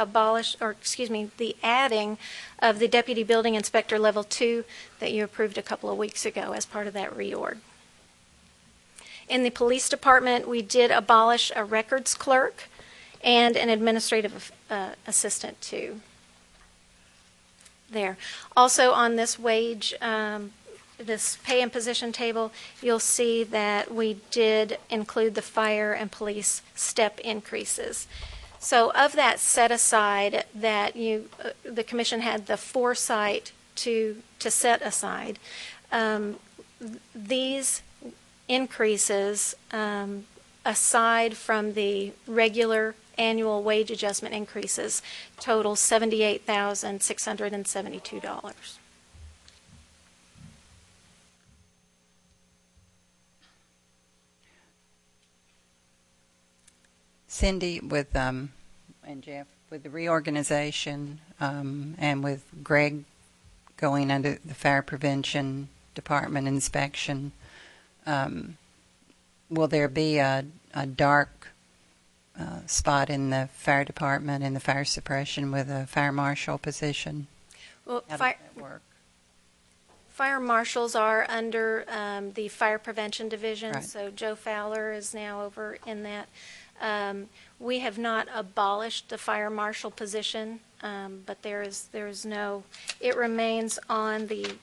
the adding of the Deputy Building Inspector Level 2 that you approved a couple of weeks ago as part of that reorg. In the police department, we did abolish a records clerk and an administrative assistant too. There. Also on this wage, this pay and position table, you'll see that we did include the fire and police step increases. So of that set aside that the commission had the foresight to set aside, these increases, aside from the regular annual wage adjustment increases, total $78,672. Cindy, with and Jeff, with the reorganization and with Greg going under the fire prevention department inspection, will there be a dark spot in the fire department and the fire suppression with a fire marshal position? Well, how does that work? Fire marshals are under the fire prevention division, Right. So Joe Fowler is now over in that. We have not abolished the fire marshal position, but there is no. It remains on the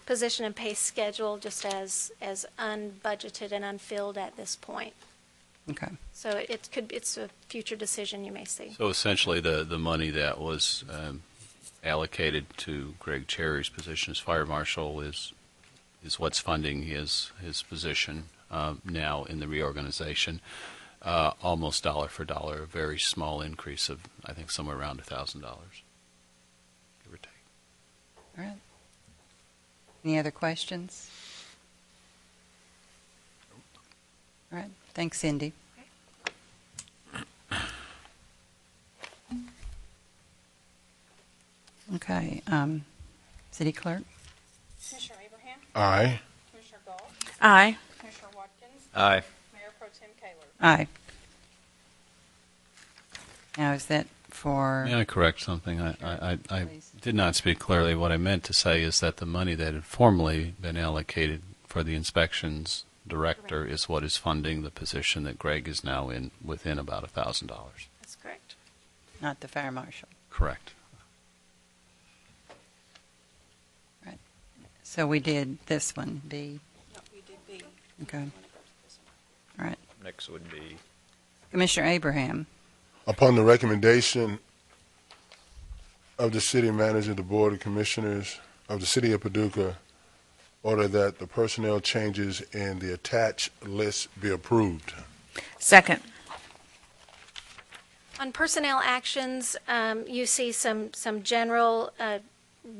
position and pay schedule, just as unbudgeted and unfilled at this point. Okay. So it's a future decision you may see. So essentially, the money that was allocated to Greg Cherry's position as fire marshal is what's funding his position now in the reorganization. Almost dollar for dollar, a very small increase of, I think, somewhere around $1,000. All right. Any other questions? All right. Thanks, Cindy. Okay. City Clerk? Commissioner Abraham? Aye. Commissioner Galt? Aye. Commissioner Watkins? Aye. Mayor Pro Tem Kaler? Aye. Now, is that for... May I correct something? I Please. did not speak clearly. What I meant to say is that the money that had formerly been allocated for the inspections director is what is funding the position that Greg is now in within about $1,000. That's correct. Not the fire marshal. Correct. Right. So we did this one, B. No, we did B. Okay. All right. Next would be Commissioner Abraham. Upon the recommendation of the city manager, the Board of Commissioners of the City of Paducah order that the personnel changes in the attached list be approved. Second. On personnel actions, you see some general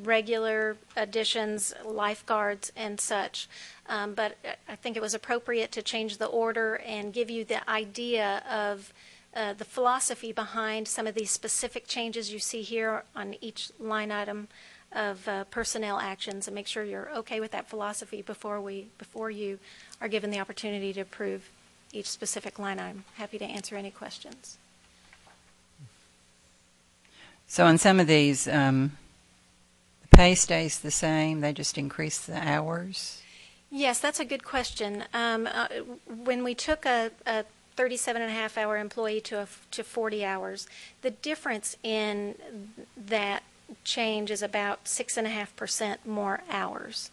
regular additions, lifeguards and such. But I think it was appropriate to change the order and give you the idea of the philosophy behind some of these specific changes you see here on each line item of personnel actions, and make sure you're okay with that philosophy before you are given the opportunity to approve each specific line item. Happy to answer any questions. So on some of these, the pay stays the same. They just increase the hours. Yes, that's a good question. When we took a 37.5-hour employee to 40 hours, the difference in that change is about 6.5% more hours.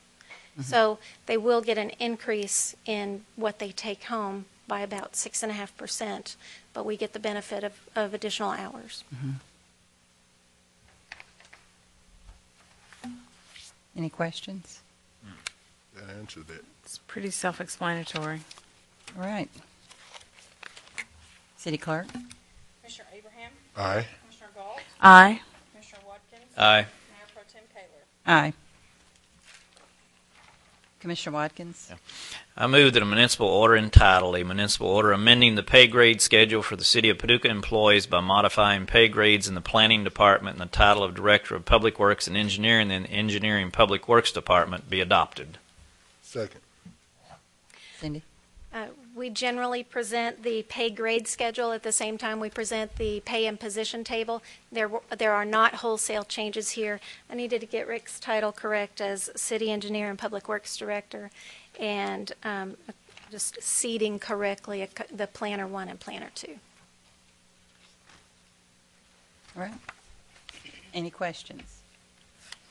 Mm-hmm. So they will get an increase in what they take home by about 6.5%, but we get the benefit of additional hours. Mm-hmm. Any questions? That answered it. It's pretty self-explanatory. All right. City Clerk? Commissioner Abraham? Aye. Commissioner Galt? Aye. Commissioner Watkins? Aye. Mayor Pro Tem Kaler? Aye. Commissioner Watkins? I move that a municipal order entitled, a municipal order amending the pay grade schedule for the City of Paducah employees by modifying pay grades in the Planning Department and the title of Director of Public Works and Engineering in the Engineering Public Works Department be adopted. Second. Cindy? We generally present the pay grade schedule at the same time we present the pay and position table. There are not wholesale changes here. I needed to get Rick's title correct as City Engineer and Public Works Director, and just seating correctly the Planner 1 and Planner 2. All right. Any questions?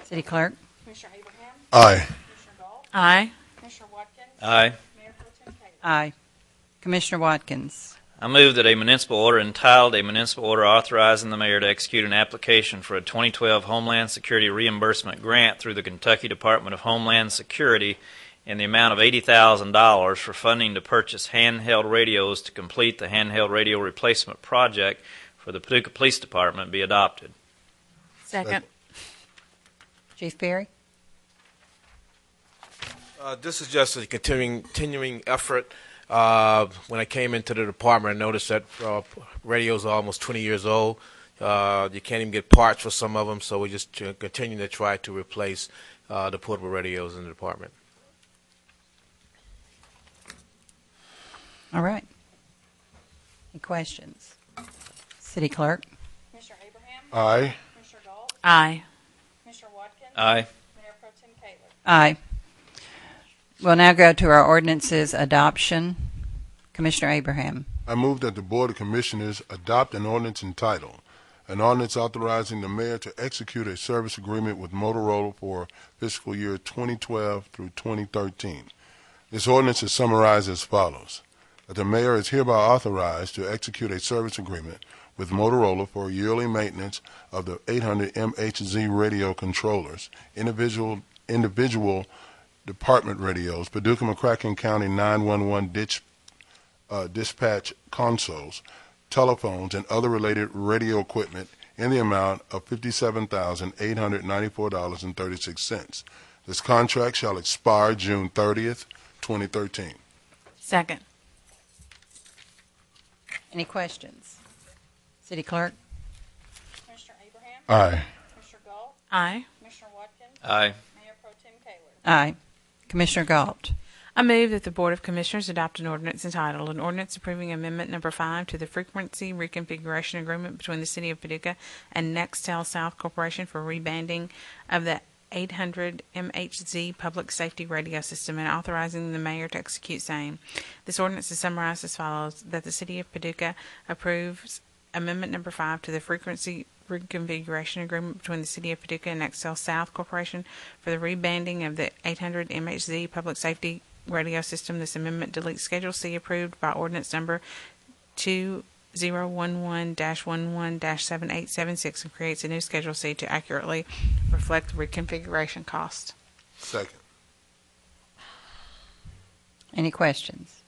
City Clerk? Commissioner Abraham? Aye. Commissioner Galt? Aye. Commissioner Watkins? Aye. Mayor Pro Tem Kaler? Aye. Commissioner Watkins? I move that a municipal order entitled, a municipal order authorizing the mayor to execute an application for a 2012 Homeland Security reimbursement grant through the Kentucky Department of Homeland Security in the amount of $80,000 for funding to purchase handheld radios to complete the handheld radio replacement project for the Paducah Police Department be adopted. Second. Chief Perry? This is just a continuing effort. When I came into the department, I noticed that radios are almost 20 years old. You can't even get parts for some of them, so we just continue to try to replace the portable radios in the department. All right. Any questions? City Clerk? Commissioner Abraham? Aye. Commissioner Galt? Aye. Commissioner Watkins? Aye. Mayor Pro Tem Kaler? Aye. We'll now go to our ordinances adoption. Commissioner Abraham. I move that the Board of Commissioners adopt an ordinance entitled, an ordinance authorizing the mayor to execute a service agreement with Motorola for fiscal year 2012 through 2013. This ordinance is summarized as follows: that the mayor is hereby authorized to execute a service agreement with Motorola for yearly maintenance of the 800 MHz radio controllers, individual department radios, Paducah McCracken County 911 dispatch consoles, telephones, and other related radio equipment in the amount of $57,894.36. This contract shall expire June 30th, 2013. Second. Any questions? City Clerk? Commissioner Abraham? Aye. Commissioner Galt? Aye. Commissioner Watkins? Aye. Mayor Pro Tem Kaler? Aye. Commissioner Galt? I move that the Board of Commissioners adopt an ordinance entitled, an ordinance approving amendment number 5 to the frequency reconfiguration agreement between the City of Paducah and Nextel South Corporation for rebanding of the 800 MHz public safety radio system and authorizing the mayor to execute same. This ordinance is summarized as follows: that the City of Paducah approves amendment number 5 to the frequency reconfiguration agreement between the City of Paducah and Nextel South Corporation for the rebanding of the 800 MHz public safety radio system. This amendment deletes Schedule C approved by ordinance number 2011-11-7876 and creates a new Schedule C to accurately reflect the reconfiguration cost. Second. Any questions?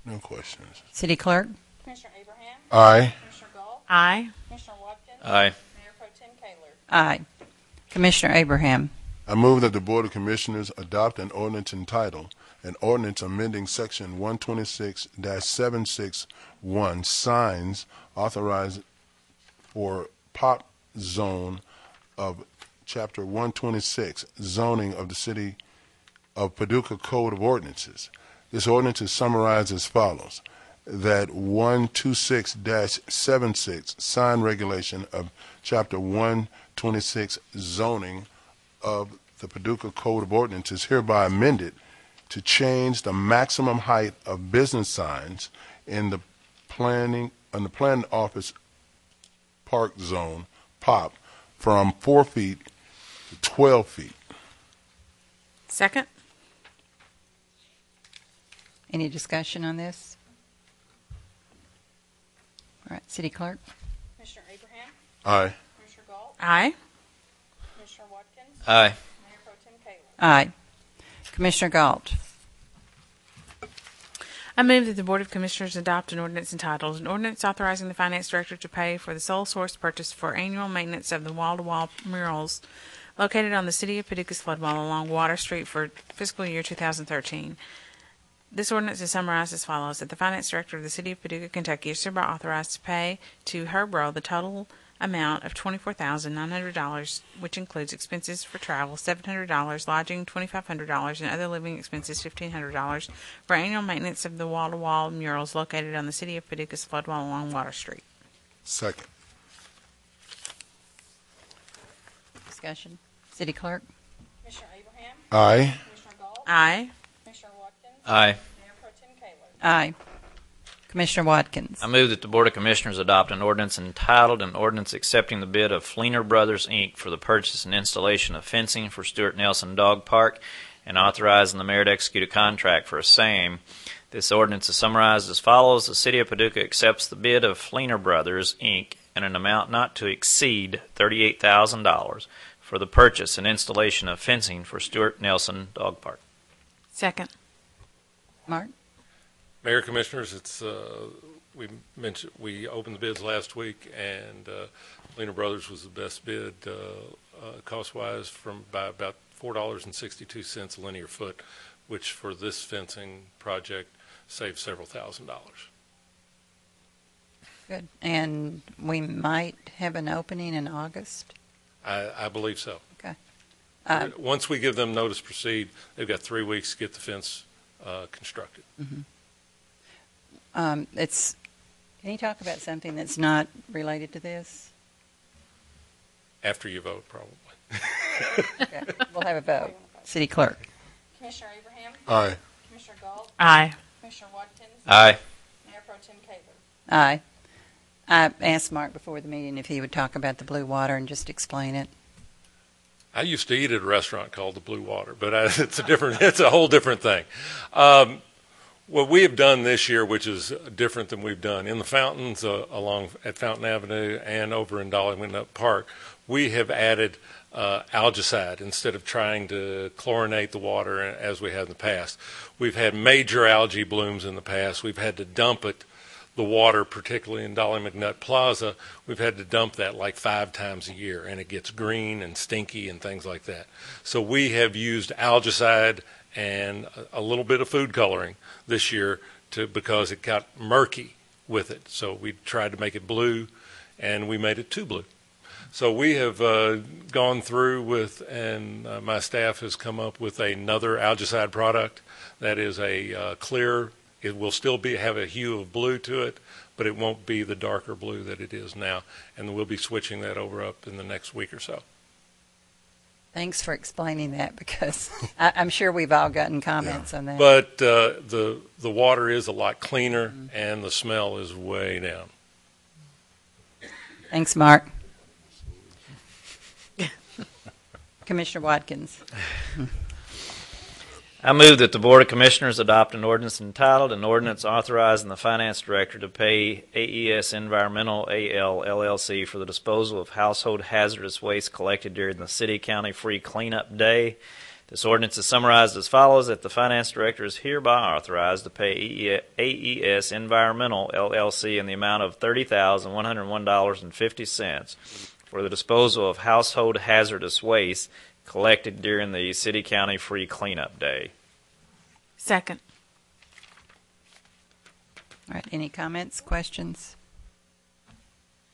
No questions. City Clerk? Commissioner Abraham? Aye. Commissioner Galt? Aye. Commissioner Watkins? Aye. Mayor Pro Tem Kaler? Aye. Commissioner Abraham? I move that the Board of Commissioners adopt an ordinance entitled, an ordinance amending Section 126-761 signs authorized for pop zone of Chapter 126 zoning of the City of Paducah Code of Ordinances. This ordinance is summarized as follows: that 126-76 sign regulation of Chapter 126 zoning of the Paducah Code of Ordinances is hereby amended to change the maximum height of business signs in the planning office park zone (POP) from 4 feet to 12 feet. Second. Any discussion on this? All right, City Clerk? Commissioner Abraham? Aye. Commissioner Galt? Aye. Commissioner Watkins? Aye. Mayor Pro Tem Kaler? Aye. Commissioner Galt? I move that the Board of Commissioners adopt an ordinance entitled, an ordinance authorizing the Finance Director to pay for the sole source purchase for annual maintenance of the wall-to-wall murals located on the City of Paducah's flood wall along Water Street for fiscal year 2013. This ordinance is summarized as follows: that the Finance Director of the City of Paducah, Kentucky is hereby authorized to pay to her borough the total amount of $24,900, which includes expenses for travel, $700, lodging, $2,500, and other living expenses, $1,500, for annual maintenance of the wall-to-wall murals located on the City of Paducah's flood wall along Water Street. Second. Discussion. City Clerk? Commissioner Abraham? Aye. Commissioner Galt? Aye. Commissioner Watkins? Aye. Mayor Pro Tem Kaler? Aye. Commissioner Watkins? I move that the Board of Commissioners adopt an ordinance entitled, an ordinance accepting the bid of Fleener Brothers, Inc. for the purchase and installation of fencing for Stuart Nelson Dog Park and authorizing the mayor to execute a contract for same. This ordinance is summarized as follows: the City of Paducah accepts the bid of Fleener Brothers, Inc. in an amount not to exceed $38,000 for the purchase and installation of fencing for Stuart Nelson Dog Park. Second. Mark? Mayor, Commissioners, we opened the bids last week, and Fleener Brothers was the best bid cost-wise by about $4.62 a linear foot, which for this fencing project saves several $1,000s. Good. And we might have an opening in August? I believe so. Okay. Once we give them notice to proceed, they've got 3 weeks to get the fence constructed. Mm-hmm. Can you talk about something that's not related to this? After you vote, probably. Okay. We'll have a vote. City Clerk? Commissioner Abraham? Aye. Commissioner Galt? Aye. Commissioner Watkins? Aye. Mayor Pro Tem Kaler? Aye. I asked Mark before the meeting if he would talk about the blue water and just explain it. I used to eat at a restaurant called the Blue Water, but it's a whole different thing. What we have done this year, which is different than we've done in the fountains along at Fountain Avenue and over in Dolly Winnup Park, we have added algicide instead of trying to chlorinate the water as we have in the past. We've had major algae blooms in the past. We've had to dump it the water, particularly in Dolly McNutt Plaza, we've had to dump that like 5 times a year, and it gets green and stinky and things like that. So we have used algicide and a little bit of food coloring this year because it got murky with it. So we tried to make it blue, and we made it too blue. So we have gone through with, and my staff has come up with another algicide product that is a clear. It will still have a hue of blue to it, but it won't be the darker blue that it is now. And we'll be switching that over up in the next week or so. Thanks for explaining that, because I'm sure we've all gotten comments on that. But the water is a lot cleaner, and the smell is way down. Thanks, Mark. Commissioner Watkins. I move that the Board of Commissioners adopt an ordinance entitled, an ordinance authorizing the Finance Director to pay AES Environmental AL LLC for the disposal of household hazardous waste collected during the City-County Free Cleanup Day. This ordinance is summarized as follows: that the Finance Director is hereby authorized to pay AES Environmental LLC in the amount of $30,101.50 for the disposal of household hazardous waste collected during the City-County Free Cleanup Day. Second. All right, any comments, questions?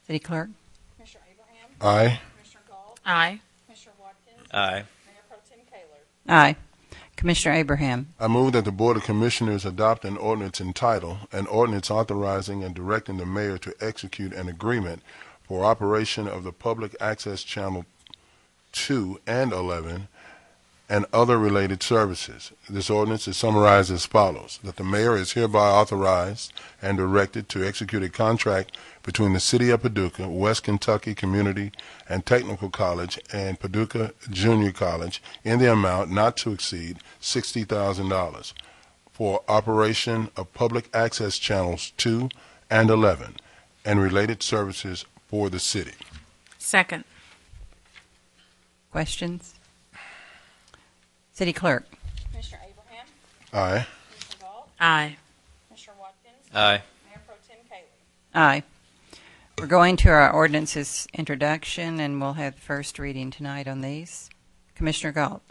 City Clerk? Commissioner Abraham? Aye. Commissioner Galt? Aye. Commissioner Watkins? Aye. Mayor Pro Tem Kaler? Aye. Commissioner Abraham? I move that the Board of Commissioners adopt an ordinance entitled, an ordinance authorizing and directing the mayor to execute an agreement for operation of the Public Access Channel 2 and 11 and other related services. This ordinance is summarized as follows: that the mayor is hereby authorized and directed to execute a contract between the City of Paducah, West Kentucky Community and Technical College, and Paducah Junior College in the amount not to exceed $60,000 for operation of Public Access Channels 2 and 11 and related services for the city. Second. Questions? City Clerk? Commissioner Abraham? Aye. Commissioner Galt? Aye. Commissioner Watkins? Aye. Mayor Pro Tem Kaler? Aye. We're going to our ordinances introduction, and we'll have the first reading tonight on these. Commissioner Galt?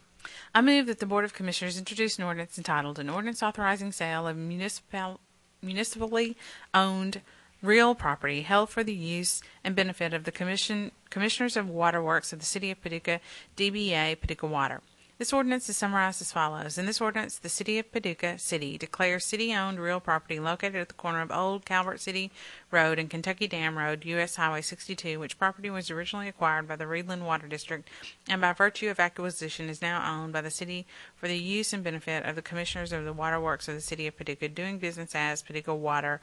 I move that the Board of Commissioners introduce an ordinance entitled, an ordinance authorizing sale of municipally owned real property held for the use and benefit of the Commissioners of Waterworks of the City of Paducah, DBA Paducah Water. This ordinance is summarized as follows. In this ordinance, the City of Paducah City declares city-owned real property located at the corner of Old Calvert City Road and Kentucky Dam Road, U.S. Highway 62, which property was originally acquired by the Reedland Water District and by virtue of acquisition is now owned by the city for the use and benefit of the Commissioners of the Waterworks of the City of Paducah, doing business as Paducah Water,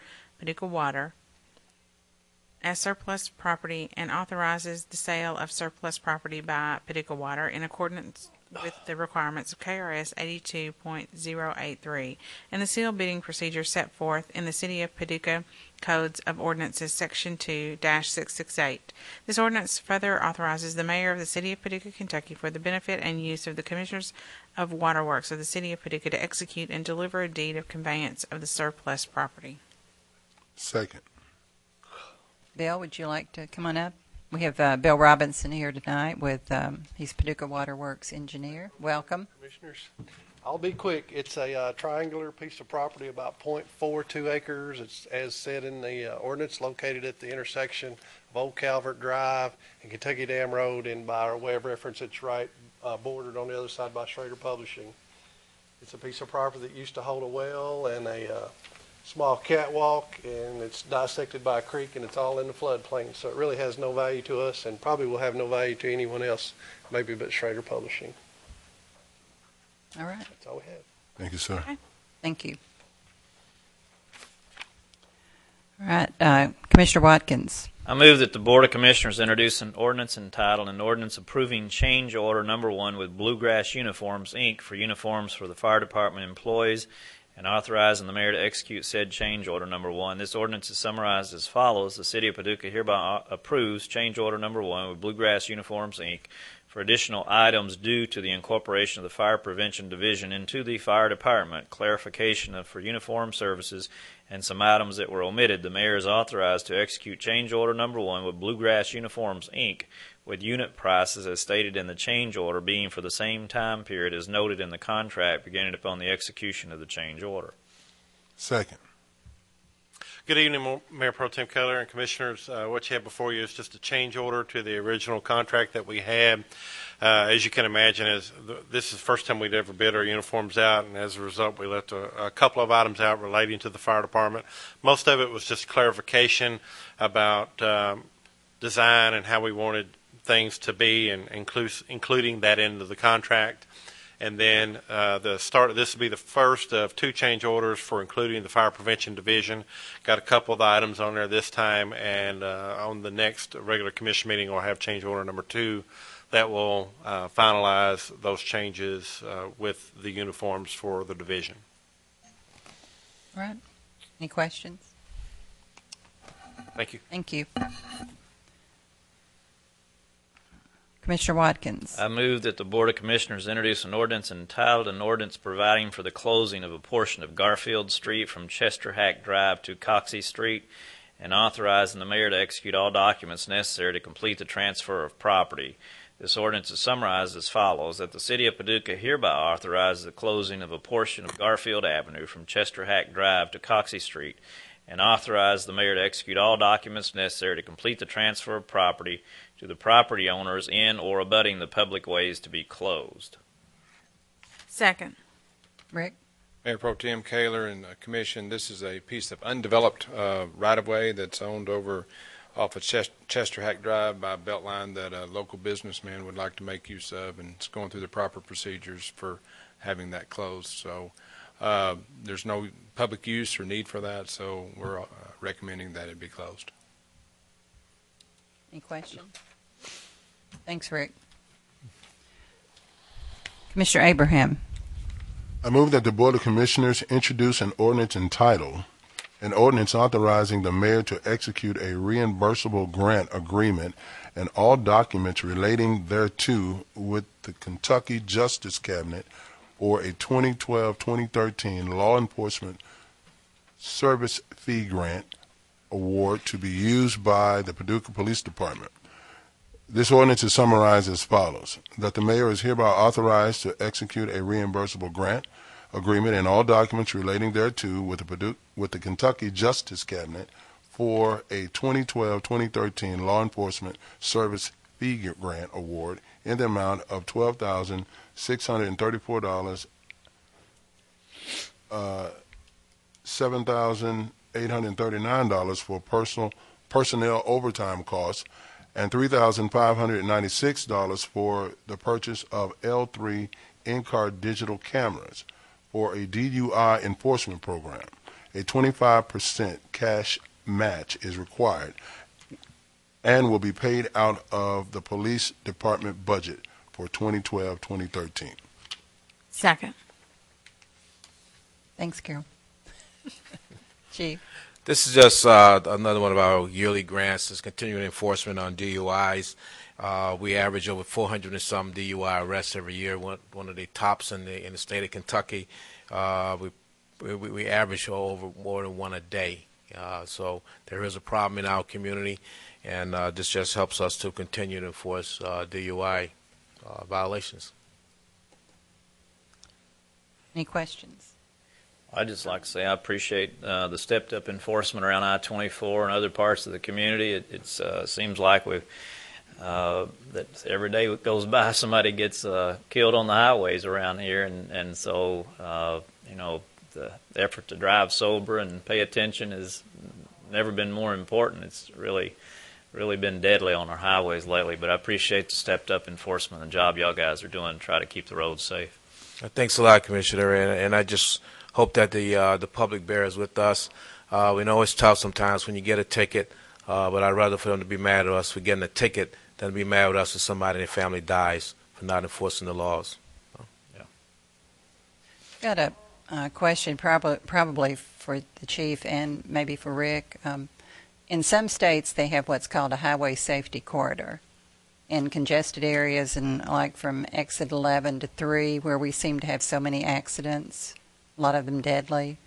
as surplus property, and authorizes the sale of surplus property by Paducah Water in accordance with the requirements of KRS 82.083 and the sealed bidding procedure set forth in the City of Paducah Codes of Ordinances Section 2-668. This ordinance further authorizes the mayor of the City of Paducah, Kentucky, for the benefit and use of the Commissioners of Waterworks of the City of Paducah to execute and deliver a deed of conveyance of the surplus property. Second. Bill, would you like to come on up? We have Bill Robinson here tonight with, he's Paducah Waterworks engineer. Welcome. Commissioners, I'll be quick. It's a triangular piece of property, about 0.42 acres. It's, as said in the ordinance, located at the intersection of Old Calvert Drive and Kentucky Dam Road, and by our way of reference, it's right bordered on the other side by Schrader Publishing. It's a piece of property that used to hold a well and a small catwalk, and it's dissected by a creek, and it's all in the floodplain. So it really has no value to us, and probably will have no value to anyone else, maybe but Schrader Publishing. All right. That's all we have. Thank you, sir. Okay. Thank you. All right. Commissioner Watkins. I move that the Board of Commissioners introduce an ordinance entitled, an ordinance approving change order number 1 with Bluegrass Uniforms, Inc. for uniforms for the fire department employees, and authorizing the mayor to execute said change order number 1. This ordinance is summarized as follows. The City of Paducah hereby approves change order number 1 with Bluegrass Uniforms, Inc. for additional items due to the incorporation of the Fire Prevention Division into the Fire Department, clarification for uniform services, and some items that were omitted. The mayor is authorized to execute change order number 1 with Bluegrass Uniforms, Inc., with unit prices as stated in the change order being for the same time period as noted in the contract beginning upon the execution of the change order. Second. Good evening, Mayor Pro Tem Keller and Commissioners. What you have before you is just a change order to the original contract that we had. As you can imagine, this is the first time we'd ever bid our uniforms out, and as a result, we left a couple of items out relating to the fire department. Most of it was just clarification about design and how we wanted things to be, and including that into the contract. And then this will be the first of 2 change orders for including the Fire Prevention Division. Got a couple of items on there this time, and on the next regular commission meeting, we'll have change order number 2 that will finalize those changes with the uniforms for the division. All right. Any questions? Thank you. Thank you. Commissioner Watkins. I move that the Board of Commissioners introduce an ordinance entitled an ordinance providing for the closing of a portion of Garfield Street from Chester Hack Drive to Coxey Street and authorizing the mayor to execute all documents necessary to complete the transfer of property. This ordinance is summarized as follows: that the City of Paducah hereby authorizes the closing of a portion of Garfield Avenue from Chester Hack Drive to Coxey Street and authorize the mayor to execute all documents necessary to complete the transfer of property to the property owners in or abutting the public ways to be closed. Second. Rick? Mayor Pro Tem Kaler and Commission, this is a piece of undeveloped right-of-way that's owned over off of Chester Hack Drive by a Beltline that a local businessman would like to make use of, and it's going through the proper procedures for having that closed. So there's no public use or need for that, so we're recommending that it be closed. Any questions? Thanks, Rick. Commissioner Abraham. I move that the Board of Commissioners introduce an ordinance entitled, an ordinance authorizing the mayor to execute a reimbursable grant agreement and all documents relating thereto with the Kentucky Justice Cabinet or a 2012-2013 Law Enforcement Service Fee Grant award to be used by the Paducah Police Department. This ordinance is summarized as follows: that the mayor is hereby authorized to execute a reimbursable grant agreement and all documents relating thereto with the Kentucky Justice Cabinet for a 2012-2013 Law Enforcement Service Fee Grant award in the amount of $12,634, $7,839 for personnel overtime costs, and $3,596 for the purchase of L3 in-car digital cameras for a DUI enforcement program. A 25% cash match is required and will be paid out of the police department budget for 2012-2013. Second. Thanks, Carol. Chief. This is just another one of our yearly grants. It's continuing enforcement on DUIs. We average over 400 and some DUI arrests every year, one of the tops in the state of Kentucky. We average over more than one a day. So there is a problem in our community, and this just helps us to continue to enforce DUI violations. Any questions? I'd just like to say I appreciate the stepped-up enforcement around I-24 and other parts of the community. It seems like that every day that goes by, somebody gets killed on the highways around here, and so the effort to drive sober and pay attention has never been more important. It's really been deadly on our highways lately. But I appreciate the stepped-up enforcement and the job y'all guys are doing to try to keep the roads safe. Thanks a lot, Commissioner, and I just hope that the public bears with us. We know it's tough sometimes when you get a ticket, but I'd rather for them to be mad at us for getting a ticket than to be mad at us if somebody in their family dies for not enforcing the laws. Got a question probably for the chief and maybe for Rick. In some states, they have what's called a highway safety corridor. in congested areas and like from exit 11 to 3 where we seem to have so many accidents, a lot of them deadly.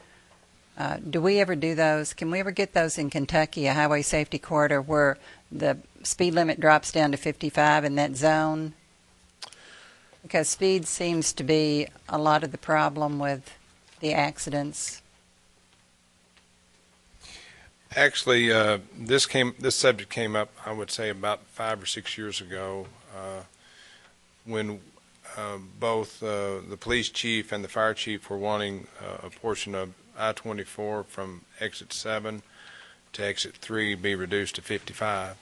Do we ever do those? Can we ever get those in Kentucky, a highway safety corridor where the speed limit drops down to 55 in that zone? Because speed seems to be a lot of the problem with the accidents. Actually, this subject came up, I would say, about 5 or 6 years ago, when both the police chief and the fire chief were wanting a portion of I-24 from exit 7 to exit 3 be reduced to 55.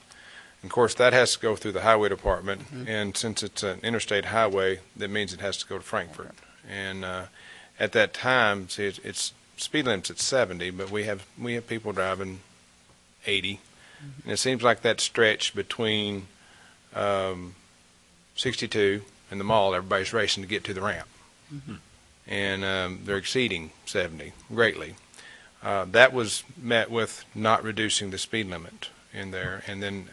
And of course, that has to go through the highway department, and since it's an interstate highway, that means it has to go to Frankfort. And at that time, see, it's speed limit's at 70, but we have people driving 80, and it seems like that stretch between 62 and the mall, everybody's racing to get to the ramp, and they're exceeding 70 greatly. That was met with not reducing the speed limit in there, and then,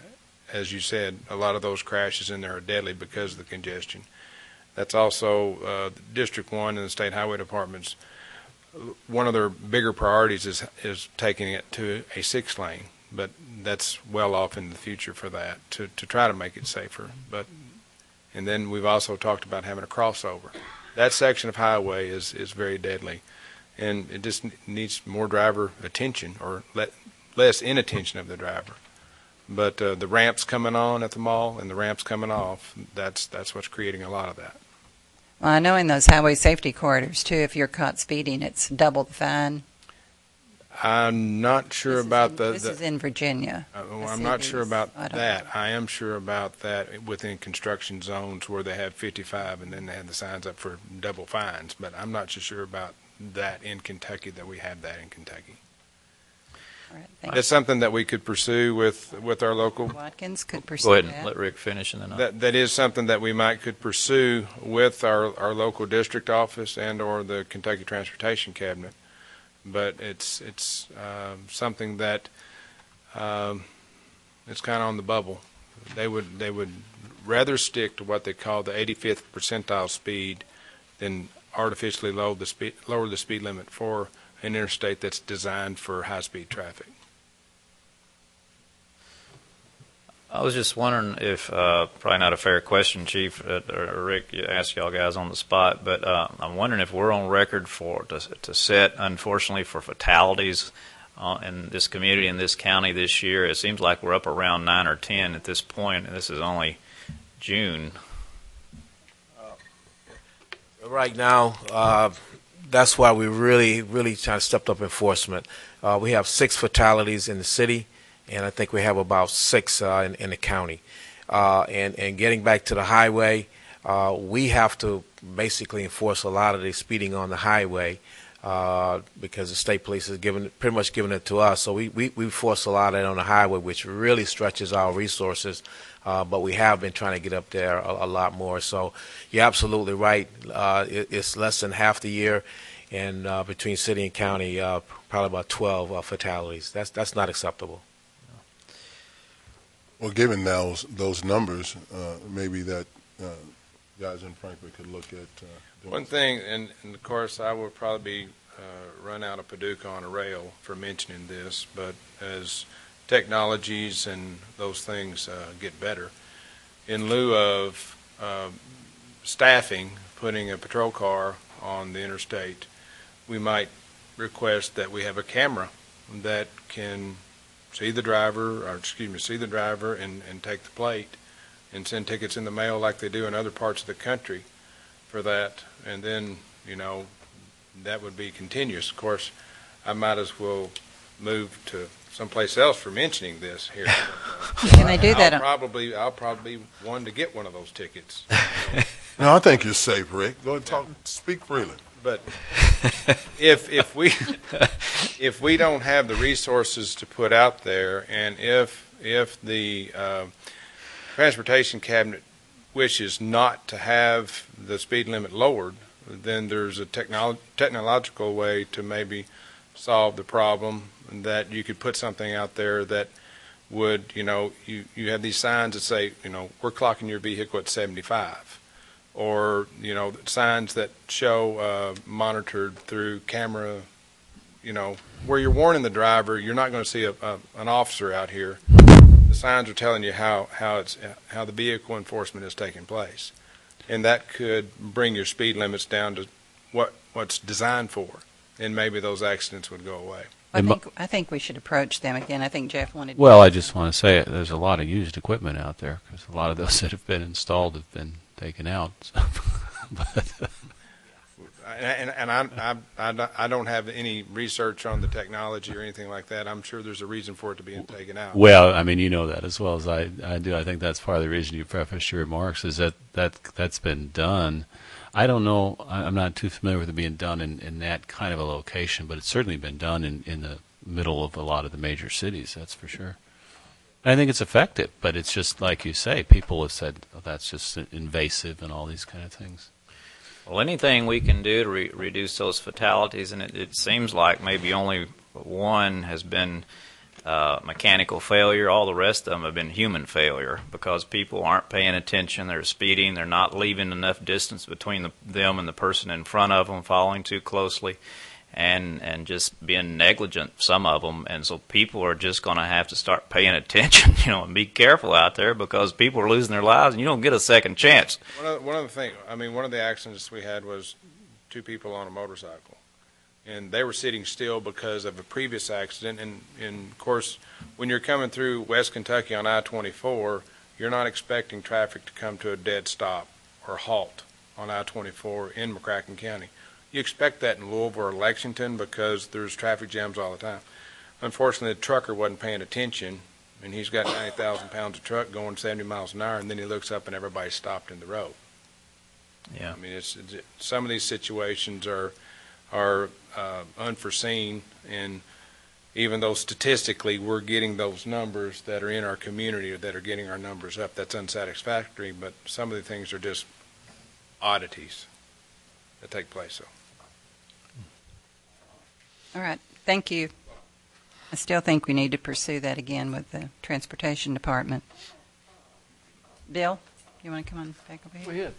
as you said, a lot of those crashes in there are deadly because of the congestion. That's also District 1 and the State Highway Department's one of their bigger priorities is taking it to a 6-lane, but that's well off in the future for that to try to make it safer. And then we've also talked about having a crossover. That section of highway is very deadly, and it just needs more driver attention or less inattention of the driver. But the ramps coming on at the mall and the ramps coming off, that's what's creating a lot of that. Well, I know in those highway safety corridors, too, if you're caught speeding, it's double the fine. I'm not sure about This is in Virginia. I'm not sure about that. I am sure about that within construction zones where they have 55 and then they have the signs up for double fines. But I'm not so sure about that in Kentucky, that we have that in Kentucky. It's something that we could pursue with our local. Watkins could pursue. Go ahead and let Rick finish, and then that is something that we could pursue with our local district office and or the Kentucky Transportation Cabinet. But it's something that it's kind of on the bubble. They would rather stick to what they call the 85th percentile speed than artificially lower the speed limit for an interstate that's designed for high-speed traffic. I was just wondering if, probably not a fair question, Chief, or Rick, you asked y'all guys on the spot, but I'm wondering if we're on record to set, unfortunately, for fatalities in this community, in this county this year. It seems like we're up around 9 or 10 at this point, and this is only June. Right now, that's why we really trying to step up enforcement. We have 6 fatalities in the city, and I think we have about 6 in the county. And getting back to the highway, we have to basically enforce a lot of the speeding on the highway because the state police is pretty much giving it to us. So we force a lot of it on the highway, which really stretches our resources. But we have been trying to get up there a lot more. So you're absolutely right. It's less than half the year, and between city and county, probably about 12 fatalities. That's not acceptable. Well, given those numbers, maybe that guys in Frankfort could look at. One thing, and of course, I would probably run out of Paducah on a rail for mentioning this, but as technologies and those things get better, in lieu of staffing, putting a patrol car on the interstate, we might request that we have a camera that can see the driver and take the plate and send tickets in the mail like they do in other parts of the country for that. And then, that would be continuous. Of course, I might as well move to someplace else for mentioning this here. Can they do that? I'll probably want to get one of those tickets. No, I think you're safe, Rick. Go ahead, speak freely. But if we don't have the resources to put out there, and if the Transportation Cabinet wishes not to have the speed limit lowered, then there's a technological way to maybe solve the problem, that you could put something out there that would, you have these signs that say, we're clocking your vehicle at 75. Or, signs that show monitored through camera, where you're warning the driver, you're not going to see an officer out here. The signs are telling you how the vehicle enforcement is taking place. And that could bring your speed limits down to what's designed for. And maybe those accidents would go away. I think we should approach them again. I think Jeff wanted. Well, I just want to say there's a lot of used equipment out there because a lot of those that have been installed have been taken out. So. I don't have any research on the technology or anything like that. I'm sure there's a reason for it to be taken out. Well, I mean, you know that as well as I do. I think that's part of the reason you prefaced your remarks is that's been done. I don't know. I'm not too familiar with it being done in that kind of a location, but it's certainly been done in the middle of a lot of the major cities. That's for sure. And I think it's effective, but it's just like you say. People have said that's just invasive and all these kind of things. Well, anything we can do to reduce those fatalities, and it seems like maybe only one has been mechanical failure. All the rest of them have been human failure because people aren't paying attention. They're speeding. They're not leaving enough distance between them and the person in front of them, following too closely, and just being negligent, some of them. And so people are just going to have to start paying attention, and be careful out there because people are losing their lives, and you don't get a second chance. One of the accidents we had was two people on a motorcycle. And they were sitting still because of a previous accident. And of course, when you're coming through West Kentucky on I-24, you're not expecting traffic to come to a dead stop or halt on I-24 in McCracken County. You expect that in Louisville or Lexington because there's traffic jams all the time. Unfortunately, the trucker wasn't paying attention, and he's got 90,000 pounds of truck going 70 miles an hour, and then he looks up and everybody's stopped in the road. Yeah. I mean, some of these situations are unforeseen, and even though statistically we're getting those numbers that are in our community or that are getting our numbers up, that's unsatisfactory, but some of the things are just oddities that take place. So. All right. Thank you. I still think we need to pursue that again with the Transportation Department. Bill, you want to come on back over here? Go ahead.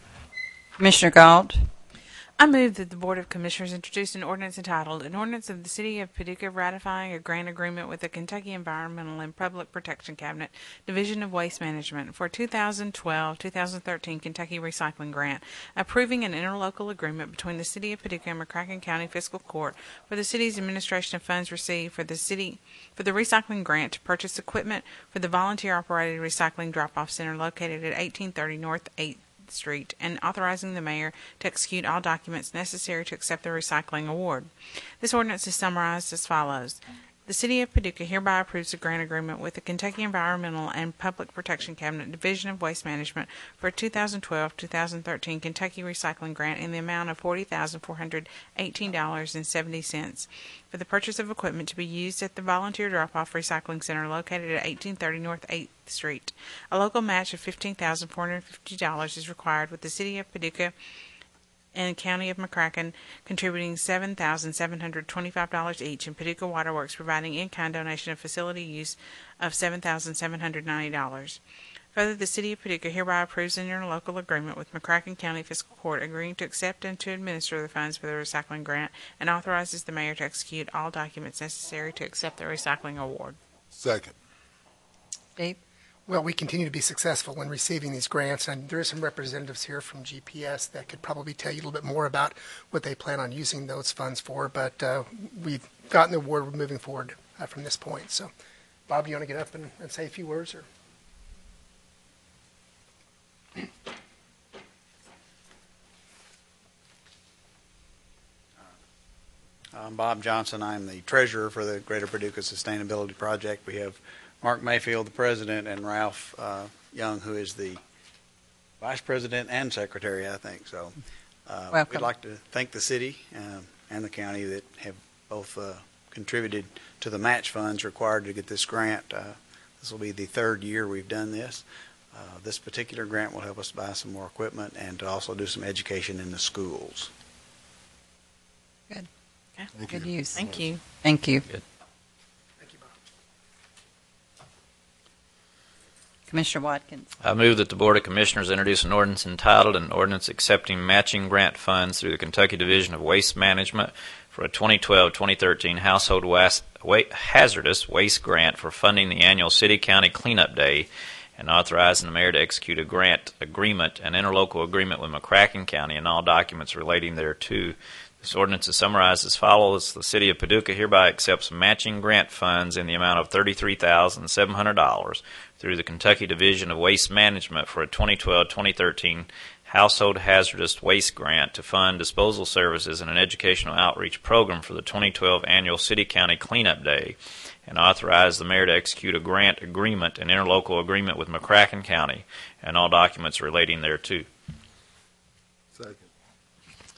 Commissioner Galt. I move that the Board of Commissioners introduce an ordinance entitled, An Ordinance of the City of Paducah Ratifying a Grant Agreement with the Kentucky Environmental and Public Protection Cabinet, Division of Waste Management, for 2012-2013 Kentucky Recycling Grant, approving an interlocal agreement between the City of Paducah and McCracken County Fiscal Court for the city's administration of funds received for the recycling grant to purchase equipment for the volunteer-operated recycling drop-off center located at 1830 North 8th Street, and authorizing the mayor to execute all documents necessary to accept the recycling award. This ordinance is summarized as follows. The City of Paducah hereby approves a grant agreement with the Kentucky Environmental and Public Protection Cabinet, Division of Waste Management, for a 2012-2013 Kentucky Recycling Grant in the amount of $40,418.70 for the purchase of equipment to be used at the Volunteer Drop-Off Recycling Center located at 1830 North 8th Street. A local match of $15,450 is required, with the City of Paducah and County of McCracken contributing $7,725 each, and Paducah Waterworks providing in-kind donation of facility use of $7,790. Further, the City of Paducah hereby approves an interlocal agreement with McCracken County Fiscal Court agreeing to accept and to administer the funds for the recycling grant, and authorizes the mayor to execute all documents necessary to accept the recycling award. Second. Steve? Well, we continue to be successful in receiving these grants, and there are some representatives here from GPS that could probably tell you a little bit more about what they plan on using those funds for, but we've gotten the award. We're moving forward from this point. So, Bob, you want to get up and say a few words? Or? I'm Bob Johnson. I'm the treasurer for the Greater Paducah Sustainability Project. We have Mark Mayfield, the president, and Ralph Young, who is the vice president and secretary, I think. So we'd like to thank the city and the county that have both contributed to the match funds required to get this grant. This will be the third year we've done this. This particular grant will help us buy some more equipment and to also do some education in the schools. Good. Okay. Good use. Thank you. Thank you. Good. Thank you, Bob. Commissioner Watkins. I move that the Board of Commissioners introduce an ordinance entitled an ordinance accepting matching grant funds through the Kentucky Division of Waste Management for a 2012-2013 Household Hazardous Waste Grant for funding the annual City-County Cleanup Day and authorizing the mayor to execute a grant agreement, an interlocal agreement with McCracken County and all documents relating thereto. This ordinance is summarized as follows. The City of Paducah hereby accepts matching grant funds in the amount of $33,700 through the Kentucky Division of Waste Management for a 2012-2013 Household Hazardous Waste Grant to fund disposal services and an educational outreach program for the 2012 annual City-County Cleanup Day, and authorize the mayor to execute a grant agreement, an interlocal agreement with McCracken County, and all documents relating thereto. Second.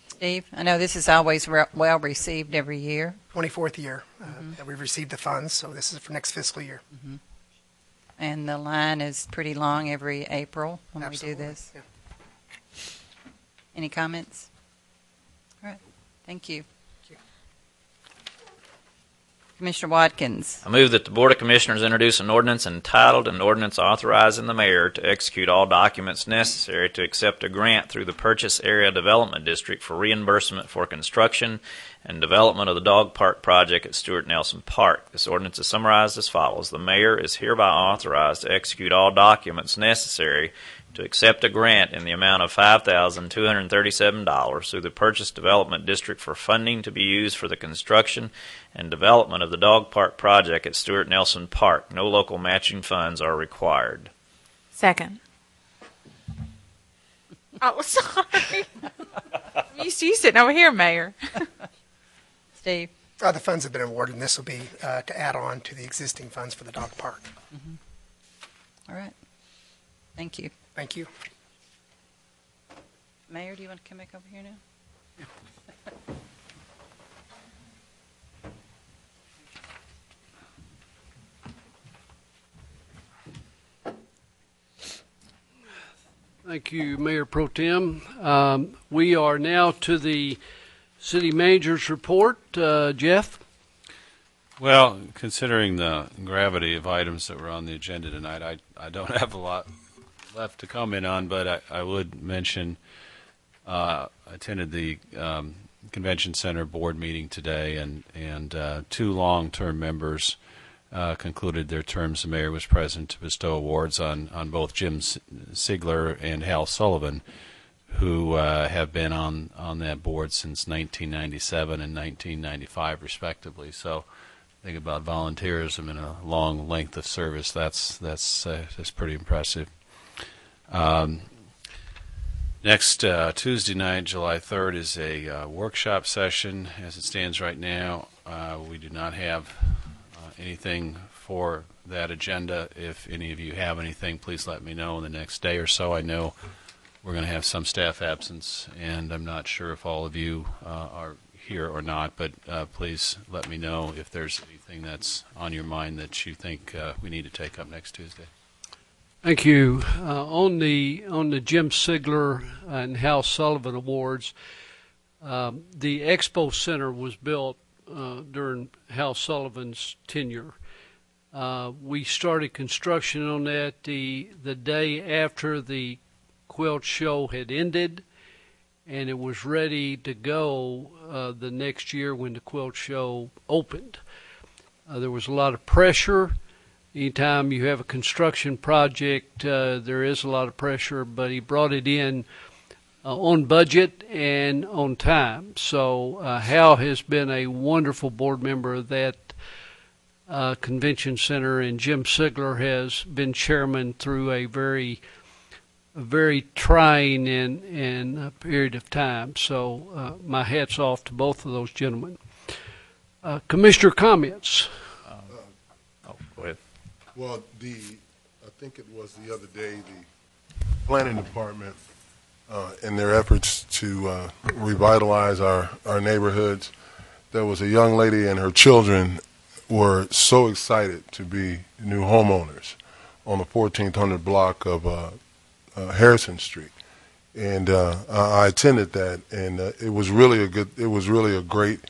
Steve, I know this is always well received every year. 24th year that we've received the funds, so this is for next fiscal year. And the line is pretty long every April when Absolutely. we do this. Yeah. Any comments? All right. Thank you. Commissioner Watkins. I move that the Board of Commissioners introduce an ordinance entitled an ordinance authorizing the mayor to execute all documents necessary to accept a grant through the Purchase Area Development District for reimbursement for construction and development of the dog park project at Stuart Nelson Park. This ordinance is summarized as follows. The mayor is hereby authorized to execute all documents necessary to accept a grant in the amount of $5,237 through the Purchase Development District for funding to be used for the construction and development of the dog park project at Stuart Nelson Park. No local matching funds are required. Second. Oh, sorry. I'm used to you sitting over here, Mayor. Steve. The funds have been awarded, and this will be to add on to the existing funds for the dog park. All right. Thank you. Thank you. Mayor, do you want to come back over here now? Thank you, Mayor Pro Tem. We are now to the city manager's report. Jeff? Well, considering the gravity of items that were on the agenda tonight, I don't have a lot left to comment on, but I would mention I attended the Convention Center board meeting today, and two long-term members concluded their terms. The mayor was present to bestow awards on both Jim Sigler and Hal Sullivan, who have been on that board since 1997 and 1995, respectively. So think about volunteerism and a long length of service. That's pretty impressive. Next Tuesday night, July 3rd, is a workshop session. As it stands right now, we do not have anything for that agenda. If any of you have anything, please let me know in the next day or so. I know we're going to have some staff absence, and I'm not sure if all of you are here or not, but please let me know if there's anything that's on your mind that you think we need to take up next Tuesday. Thank you. On the Jim Sigler and Hal Sullivan Awards, the Expo Center was built during Hal Sullivan's tenure. We started construction on that the day after the quilt show had ended, and it was ready to go the next year when the quilt show opened. There was a lot of pressure. Anytime you have a construction project, there is a lot of pressure, but he brought it in on budget and on time. So Hal has been a wonderful board member of that convention center, and Jim Sigler has been chairman through a very trying and period of time. So my hat's off to both of those gentlemen. Commissioner comments? Go ahead. Well, I think it was the other day, the planning department, in their efforts to revitalize our neighborhoods, there was a young lady and her children were so excited to be new homeowners on the 1400 block of Harrison Street, and I attended that, and it was really a great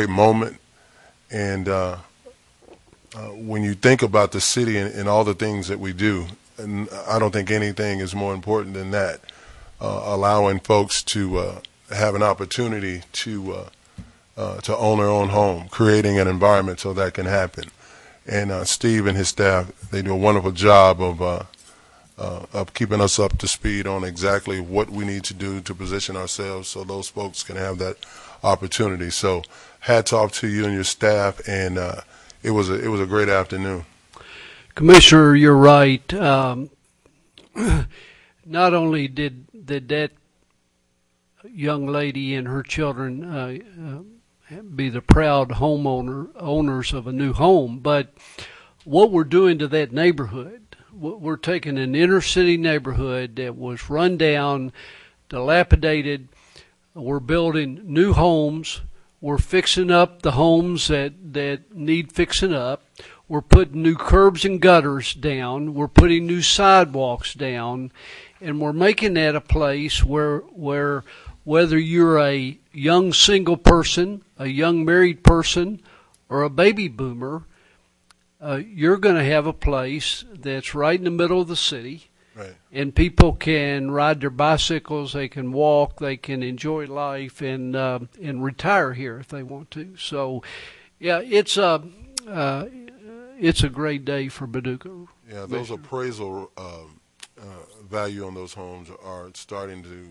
moment, and when you think about the city and all the things that we do, and I don't think anything is more important than that, allowing folks to have an opportunity to own their own home, creating an environment so that can happen. And Steve and his staff, they do a wonderful job of keeping us up to speed on exactly what we need to do to position ourselves so those folks can have that opportunity. So hats off to you and your staff, and it was a great afternoon. Commissioner, you're right. Not only did that young lady and her children be the proud owners of a new home, but what we're doing to that neighborhood, we're taking an inner city neighborhood that was run down, dilapidated. We're building new homes. We're fixing up the homes that need fixing up. We're putting new curbs and gutters down. We're putting new sidewalks down. And we're making that a place where whether you're a young single person, a young married person, or a baby boomer, you're going to have a place that's right in the middle of the city. Right. And people can ride their bicycles, they can walk, they can enjoy life, and retire here if they want to. So, yeah, it's a great day for Paducah. Yeah, those appraisal value on those homes are starting to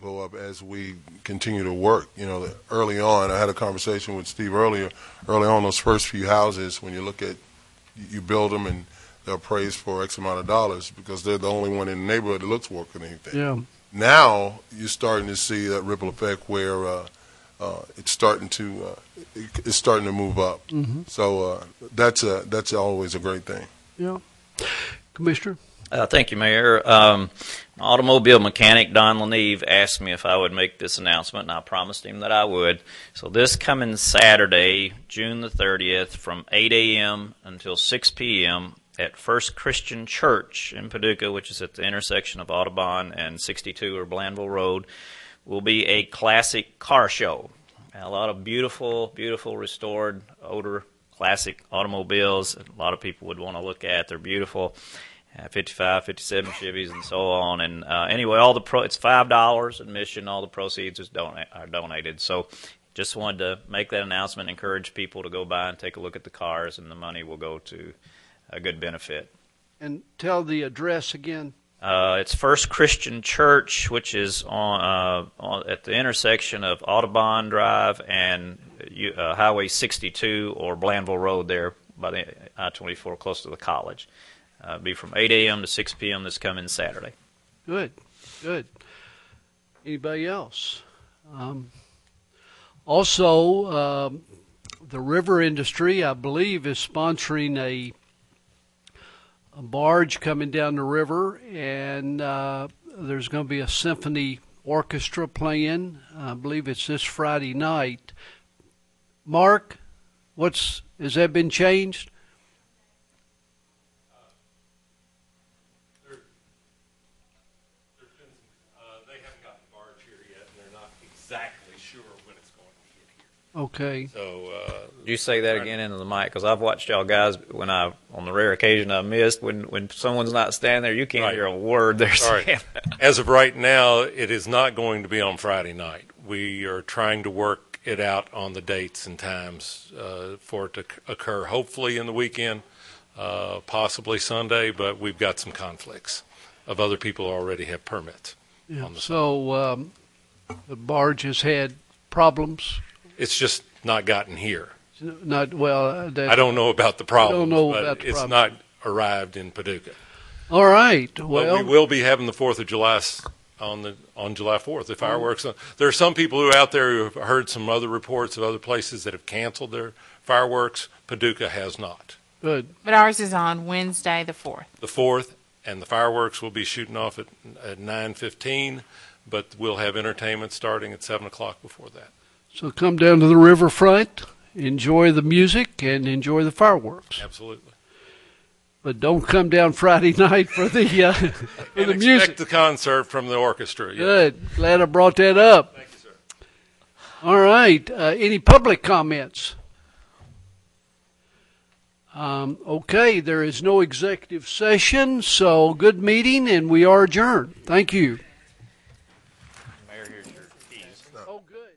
go up as we continue to work. You know, early on, I had a conversation with Steve early on, those first few houses, when you look at, you build them and they're appraised for X amount of dollars because they're the only one in the neighborhood that looks worth anything. Yeah. Now you're starting to see that ripple effect where it's starting to move up. Mm-hmm. So that's always a great thing. Yeah. Commissioner? Thank you, Mayor. Automobile mechanic Don Leneve asked me if I would make this announcement, and I promised him that I would. So this coming Saturday, June the 30th, from 8 a.m. until 6 p.m. at First Christian Church in Paducah, which is at the intersection of Audubon and 62 or Blandville Road, will be a classic car show. A lot of beautiful, beautiful restored, older, classic automobiles. A lot of people would want to look at. They're beautiful. 55, 57 Chevys and so on. And anyway, it's $5 admission. All the proceeds are donated. So just wanted to make that announcement, encourage people to go by and take a look at the cars, and the money will go to a good benefit. And tell the address again. It's First Christian Church, which is on at the intersection of Audubon Drive and Highway 62 or Blandville Road there by the I-24 close to the college. Be from 8 a.m. to 6 p.m. this coming Saturday. Good. Anybody else? Also, the river industry, I believe, is sponsoring a barge coming down the river, and there's going to be a symphony orchestra playing. I believe it's this Friday night. Mark, has that been changed? Okay. So, you say that again into the mic, because I've watched y'all guys on the rare occasion I missed, when someone's not standing there, you can't hear a word they're saying. As of right now, it is not going to be on Friday night. We are trying to work it out on the dates and times for it to occur, hopefully in the weekend, possibly Sunday, but we've got some conflicts of other people who already have permits. Yeah. So the barge has had problems. It's just not gotten here. Not well. I don't know about the problem, but it's not arrived in Paducah. All right. Well, we will be having the 4th of July on July 4th. The fireworks. There are some people who out there who have heard some other reports of other places that have canceled their fireworks. Paducah has not. Good. But ours is on Wednesday, the 4th. The 4th, and the fireworks will be shooting off at 9:15, but we'll have entertainment starting at 7 o'clock before that. So come down to the riverfront, enjoy the music, and enjoy the fireworks. Absolutely. But don't come down Friday night for the and music. Expect the concert from the orchestra. Yes. Good. Glad I brought that up. Thank you, sir. All right. Any public comments? Okay, there is no executive session, so good meeting, and we are adjourned. Thank you. Mayor, here's your keys. Oh, good.